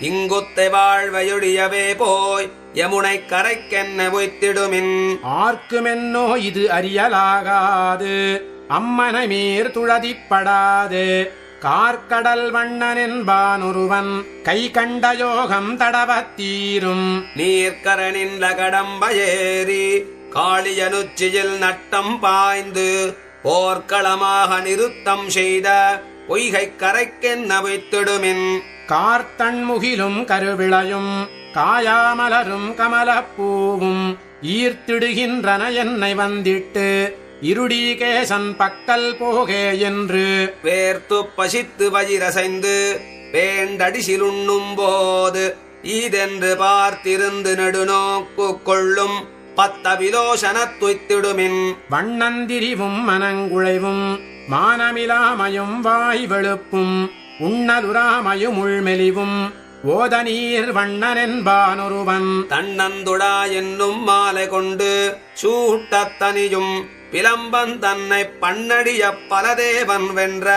இங்குத்தை வாழ்வையொழியவே போய் யமுனை கரைக்கென்ன பொய்த்திடுமின் ஆர்க்குமென்னோ இது அறியலாகாது அம்மனமீர் துழதிப்படாது கார்க்கடல் வண்ணனென்பான் ஒருவன் கை கண்ட யோகம் தடவத்தீரும் நீர்க்கரனின் லகடம்பயேறி காளியனுச்சியில் நட்டம் பாய்ந்து போர்க்களமாக நிறுத்தம் செய்த பொய்கைக் கரைக்கென்ன பொய்த்திடுமின் கார்த்தன்முகிலும் கருவிளையும் காயாமலரும் கமலப்பூவும் ஈர்த்திடுகின்றன என்னை வந்திட்டு இருடீகேசன் பக்கல் போகே என்று வேர்த்து பசித்து வயிரசைந்து வேண்டடிசிலுண்ணும் போது ஈதென்று பார்த்திருந்து நெடுநோக்கு கொள்ளும் பத்தவிலோசனத் துய்த்திடுமின் வண்ணந்திரிவும் மனங்குழைவும் மானமிலாமையும் வாய் வெளுப்பும் உண்ணலுராமையும் உள்மெலிவும் ஓதநீர் வண்ணனென்பானொருவன் தன்னந்துடா என்னும் மாலை கொண்டு சூட்டத்தனியும் பிலம்பன் தன்னை பன்னடிய பலதேவன் வென்ற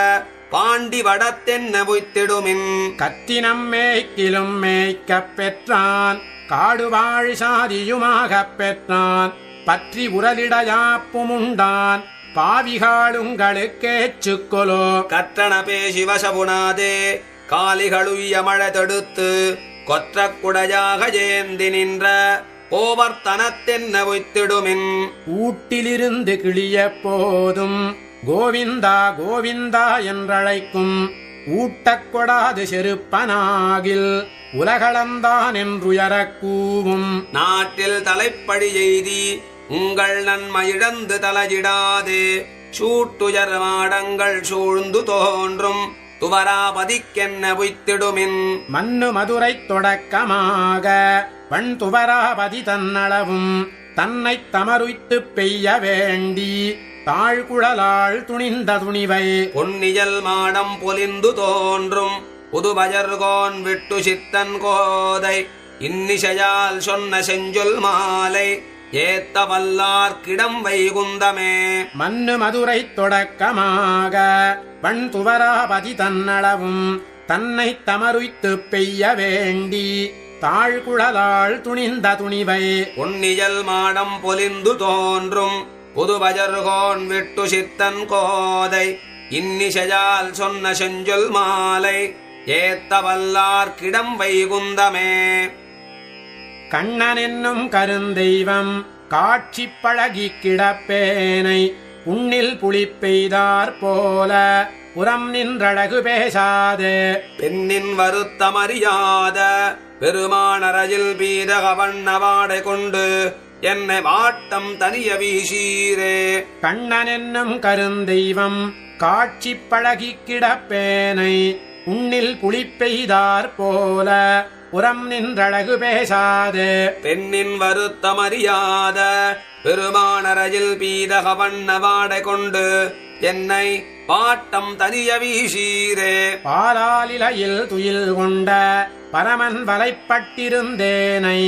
பாண்டி வடத்தென்ன பொய்த்திடுமின் கத்தினம் மேய்க்கிலும் மேய்க்கப் பெற்றான் காடுவாழ் சாதியுமாகப் பெற்றான் பற்றி உரலிடையாப்புமுண்டான் பாவிகாளுங்களுக்கேச்சுக்கொலோ கற்றன பேசி வசபுனாதே காலிகளுய்ய மழை தடுத்து கொற்றக்குடையாக ஏந்தி நின்ற கோவர்த்தனத்தென்ன பொய்த்திடுமின் ஊட்டிலிருந்து கிளிய போதும் கோவிந்தா கோவிந்தா என்றழைக்கும் ஊட்டக் கொடாது செருப்பனாகில் உலகளந்தான் என்றுயரக் கூவும் நாட்டில் தலைப்படி எய்தி உங்கள் நன்மையிழந்து தலையிடாதே சூட்டுயர் மாடங்கள் சூழ்ந்து தோன்றும் துவராபதிக்கென்ன பொய்த்திடுமின் மன்னு மதுரை தொடக்கமாக வன் துவராபதி தன்னளவும் தன்னைத் தமருய்த்துப் பெய்ய வேண்டி தாழ்குழலாள் துணிந்த துணிவை பொன்னியல் மாடம் பொலிந்து தோன்றும் புதுபயர்கோன் விட்டு சித்தன் கோதை இன்னிசையால் சொன்ன செஞ்சொல் மாலை ஏத்த வல்லார்க்கிடம் வைகுந்தமே மன்னு மதுரை தொடக்கமாக வன் துவராபதி தன்னளவும் தன்னைத் தமருய்த்துப் பெய்ய வேண்டி தாழ்குழலாள் துணிந்த துணிவை பொன்னியல் மாடம் பொலிந்து தோன்றும் புதுபயர்கோன் விட்டு சித்தன் கோதை இன்னிசையால் சொன்ன செஞ்சொல் மாலை ஏத்த வல்லார்க்கிடம் வைகுந்தமே கண்ணனென்னும் கருந்தெய்வம் காட்சி பழகி கிடப்பேனை உன்னில் புலிப்பெய்தார் போல புறம் நின்றழகு பேசாதே பெண்ணின் வருத்தமறியாத பெருமானரையில் பீதகவண்ணவாடை கொண்டு என்னை வாட்டம் தனிய வீசீரே கண்ணனென்னும் கருந்தெய்வம் காட்சி பழகி கிடப்பேனை உன்னில் புலிப்பெய்தார் போல புறம் நின்றழகு பேசாதே பெண்ணின் வருத்தமறியாத பெருமானரையில் பீதகவண்ணவாடை கொண்டு என்னை வாட்டம் தனிய வீசீரே பாலாலிலையில் துயில் கொண்ட பரமன் வலைப்பட்டிருந்தேனை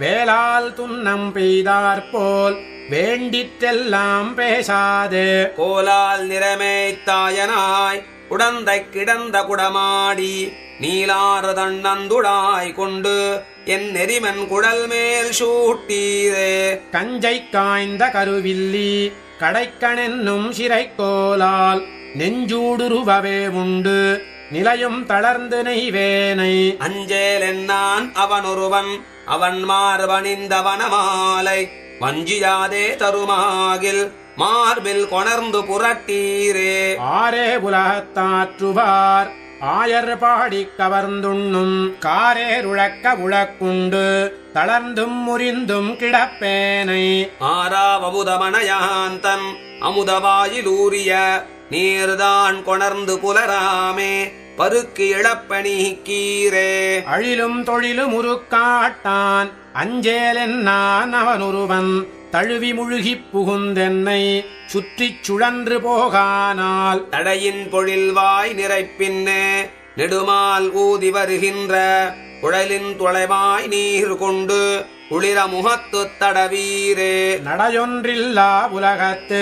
வேளால் துன்னம் பெய்தாற்போல் வேண்டிற்றெல்லாம் பேசாது கோலால் நிறமேய்த்தாயனாய் உடந்தை கிடந்த குடமாடி நீலாறு தண்ணந்துடாய் கொண்டு என் நெறிமன் குடல் மேல் சூட்டீரே கஞ்சை காய்ந்த கருவில்லி கடைக்கணென்னும் சிறைக்கோலால் நெஞ்சூடுருவவே உண்டு நிலையும் தளர்ந்து நெய்வேனை அஞ்சேல் என்னான் அவனொருவன் அவன் மார்பணிந்தவனமாலை வஞ்சியாதே தருமாகில் மார்பில் கொணர்ந்து புரட்டீரே ஆரே உலகத்தாற்றுவார் ஆயர் பாடிக் கவர்ந்துண்ணும் காரேருழக்க உழக்குண்டு தளர்ந்தும் முறிந்தும் கிடப்பேனை ஆராவமுதமணயாந்தன் அமுதவாயிலூரிய நீர்தான் கொணர்ந்து புலராமே பருக்கு இழப்பனீக்கீரே அழிலும் தொழிலும் உருக்காட்டான் அஞ்சேலென் நான் அவனொருவன் தழுவி முழுகிப் புகுந்தென்னை சுற்றிச் சுழன்று போகானால் தடையின் பொழில்வாய் நிறைப்பின்னே நெடுமால் ஊதி வருகின்ற குழலின் தொலைவாய் நீர் கொண்டு குளிர முகத்துத் தடவீரே நடையொன்றில்லா உலகத்து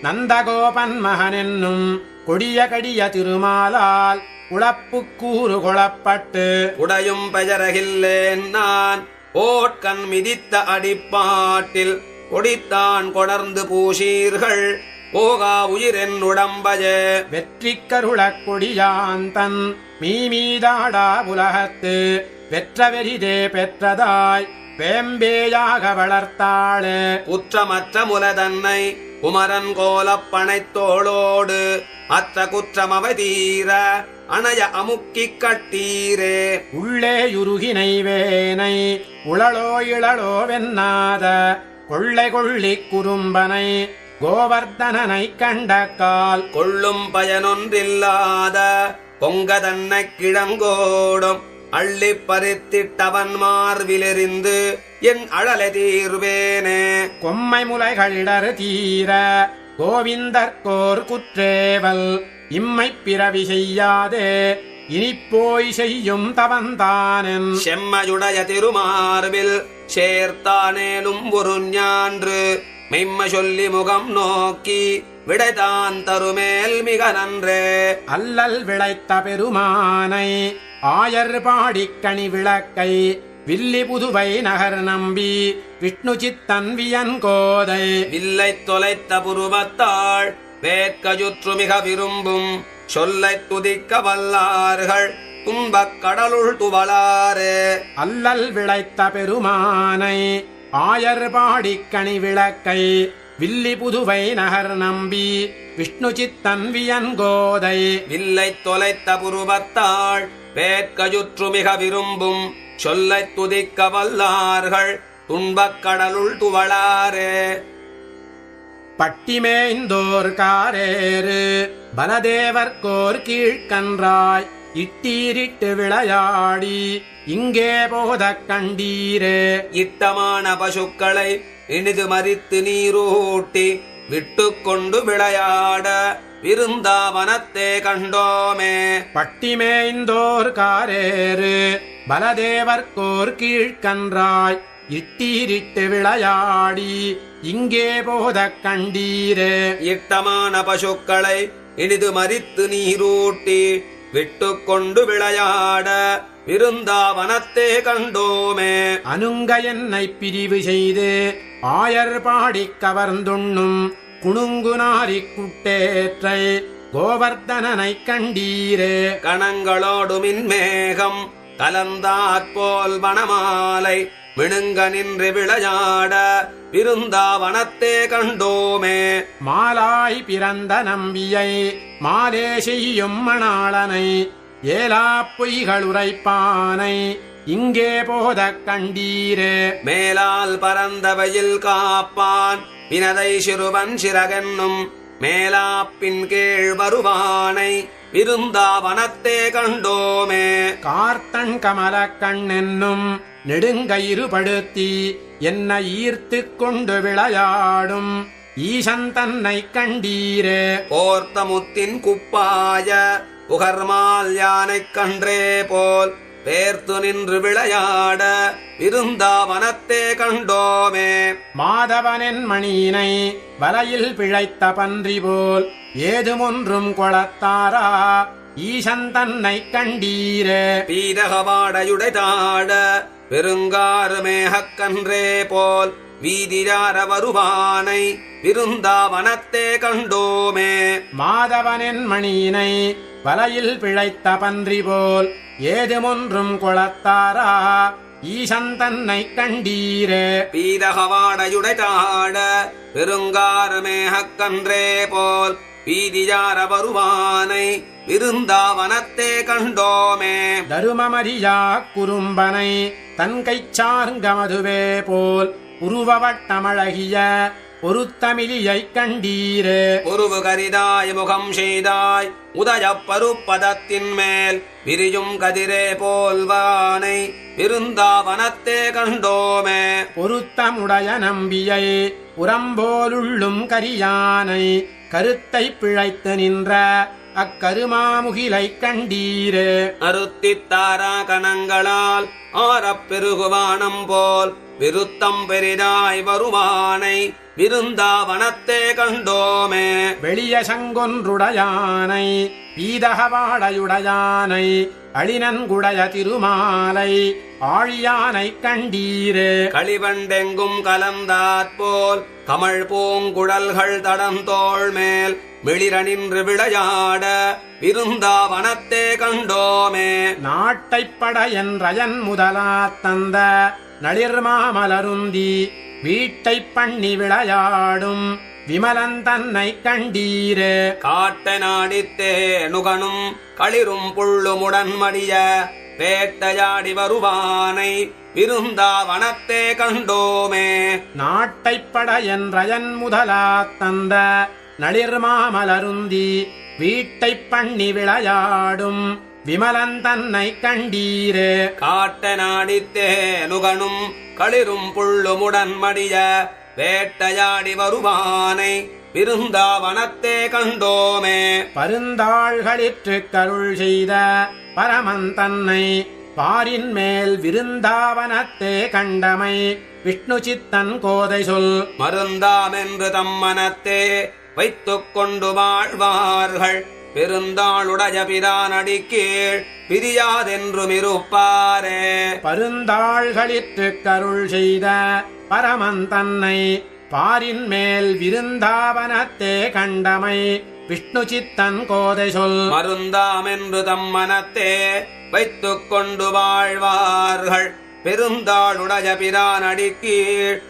நந்தகோபன் மகனென்னும் கொடிய கடிய திருமாலால் உளப்புக்கூறு கொளப்பட்டு உடையும் பெயரகில்லேன் நான் ஓட்கண் மிதித்த அடிப்பாட்டில் கொடித்தான் கொணர்ந்து பூசீர்கள் போகா உயிரென் உடம்பஜே வெற்றி கருளக் கொடியாந்தன் மீமீதாடா உலகத்து வெற்றவெரிதே பெற்றதாய் வேம்பேயாக வளர்த்தாளே குற்றமற்ற முலதன்னை குமரன் கோலப் பனைத்தோளோடு அற்ற குற்றமவை தீர அணைய அமுக்கிக் கட்டீரே உள்ளே யுருகினை வேனை உளளோ இளளோ வெண்ணாத கொள்ளை கொள்ளிக் குறும்பனை கோவர்தனனை கண்ட கால் கொள்ளும் பயனொன்றில்லாத பொங்கதன்னை கிழங்கோடும் அள்ளி பறித்திட்டவன் மார்பிலெறிந்து என் அழலை தீர்வேனே கொம்மை முலைகளிடர் தீர கோவிந்தர்கோர் குற்றேவல் இம்மை பிறவி செய்யாதே இனிப்போய் செய்யும் தவந்தானென் செம்மையுடைய திருமார்பில் சேர்த்தானேலும் ஒரு ஞான்று மெய்மை சொல்லி முகம் நோக்கி விடைதான் தருமேல் மிக நன்றே அல்லல் விளைத்த பெருமானை ஆயர் பாடிக் கனி விளக்கை வில்லி புதுவை நகர் நம்பி விஷ்ணு சித்தன் வியன் கோதை வில்லை தொலைத்த புருவத்தாள் வேட்கஜுற்று மிக விரும்பும் சொல்லை துதிக்க வல்லார்கள் துன்பக் கடலுள் துவளாரே அல்லல் விளைத்த பெருமானை ஆயர் பாடிக் கனி விளக்கை வில்லி புதுவை நகர் நம்பி விஷ்ணு சித்தன் வியன் கோதை வில்லை தொலைத்த புருவத்தாள் வேட்கஜுற்று மிக விரும்பும் சொல்லை துதிக்க வல்லார்கள் துன்பக் கடலுள் துவளாரே பட்டிமேய்ந்தோர் காரேறு பலதேவர்கோர் கீழ்கன்றாய் இட்டீரிட்டு விளையாடி இங்கே போதக் கண்டீரே இட்டமான பசுக்களை இனிது மறித்து நீரூட்டி விட்டு கொண்டு விளையாட விருந்தாவனத்தே கண்டோமே பட்டிமேய்ந்தோர் காரேறு பலதேவர்கோர் கீழ்கன்றாய் இட்டீரிட்டு விளையாடி இங்கே போதக் கண்டீரே இட்டமான பசுக்களை இனிது மறித்து நீரூட்டி விட்டு கொண்டு விளையாட விருந்தாவனத்தே கண்டோமே அனுங்க என்னை பிரிவு செய்து ஆயர் பாடிக் கவர்ந்துண்ணும் குணுங்குநாரிக் குட்டேற்றை கோவர்தனனை கண்டீரே கணங்களோடு மின்மேகம் கலந்தாற்போல் வனமாலை மினுங்க நின்று விளையாட விருந்தாவனத்தே கண்டோமே மாலாய் பிறந்த நம்பியை மாலே செய்யும் மணாளனை ஏலாப் பொய்கள் உரைப்பானை இங்கே போதக் கண்டீரே மேலால் பரந்தவையில் காப்பான் வினதை சிறுவன் சிறகென்னும் மேலாப்பின் கீழ் வருவானை விருந்தாவனத்தே கண்டோமே கார்த்தன் கமலக் கண்ணென்னும் நெடுங்கயிறுபடுத்தி என்ன ஈர்த்துக் கொண்டு விளையாடும் ஈசன் தன்னை கண்டீரே போர்த்த முத்தின் குப்பாய புகர்மால் யானைக் கன்றே போல் பேர்த்து நின்று விளையாட விருந்தாவனத்தே கண்டோமே. மாதவனின் மணியினை வலையில் பிழைத்த பன்றி போல் ஏதுமொன்றும் கொளத்தாரா ஈசன் தன்னை கண்டீரே. பீரகவாடையுடைதாட பெருங்காறு மேகக்கன்றே போல் வீதியார வருவானை விருந்தாவனத்தே கண்டோமே. மாதவனின் மணியினை வலையில் பிழைத்த பன்றி போல் ஏதுமொன்றும் கொளத்தாரா ஈசன் தன்னை கண்டீரே. பீரகவாடையுடைதாட பெருங்காறு மேகக்கன்றே போல் வீதியார வருவானை விருந்தாவனத்தே கண்டோமே. தருமமரியா குறும்பனை தன் கைச்சார்ங்கமதுவே போல் உருவவட்டமழகிய பொருத்தமிழியைக் கண்டீரே. உருவு கரிதாய் முகம் செய்தாய் உதயப் பருப்பதத்தின் மேல் விரியும் கதிரே போல்வானை விருந்தாவனத்தே கண்டோமே. பொருத்தமுடைய நம்பியை உரம்போலுள்ளும் கரியானை கருத்தை பிழைத்து நின்ற அக்கருமாமுகிலைக் கண்டீரே. அருத்தித்தாரா கணங்களால் ஆரப் பெருகுவானம் போல் விருத்தம் பெரிதாய் வருவானை விருந்தாவனத்தே கண்டோமே. வெளிய சங்கொன்றுடையானை பீதகவாடையுடையானை அழினன்குடைய திருமாலை ஆழியானைக் கண்டீரே. களிவண்டெங்கும் கலந்தாற்போல் கமழ் பூங்குழல்கள் தடந்தோள் மேல் மிளிர நின்று விளையாட விருந்தாவனத்தே கண்டோமே. நாட்டைப்பட என்றயன் முதலா தந்த நளிர்மாமலருந்தி வீட்டைப் பண்ணி விளையாடும் விமலன் தன்னை கண்டீரே. காட்ட நாடித்தே நுகனும் களிரும் புள்ளுமுடன் மடிய வேட்டையாடி வருவானை விருந்தாவனத்தே கண்டோமே. நாட்டைப்பட என்றயன் முதலா தந்த நளிர்மாமலருந்தி வீட்டைப் பண்ணி விளையாடும் விமலன் தன்னை கண்டீரே. காட்ட நாடித்தே நுகனும் களிரும் புள்ளுமுடன் மடிய வேட்டையாடி வருவானை விருந்தாவனத்தே கண்டோமே. பருந்தாள்களிற்று கருள் செய்த பரமன் தன்னை பாரின் மேல் விருந்தாவனத்தே கண்டமை விஷ்ணு சித்தன் கோதை சொல். மருந்தாமென்று தம்மனத்தே வைத்துக் கொண்டு வாழ்வார்கள் பெருந்தாளுடைய பிரானடி கீழ் பிரியாதென்றும் இருப்பாரே. பருந்தாள்களிற்று கருள் செய்த பரமன் தன்னை பாரின் மேல் விருந்தாவனத்தே கண்டமை விஷ்ணு சித்தன் கோதை சொல். மருந்தாமென்று தம்மனத்தே வைத்துக் கொண்டு வாழ்வார்கள் பெருந்தாளுடைய பிரானடி கீழ்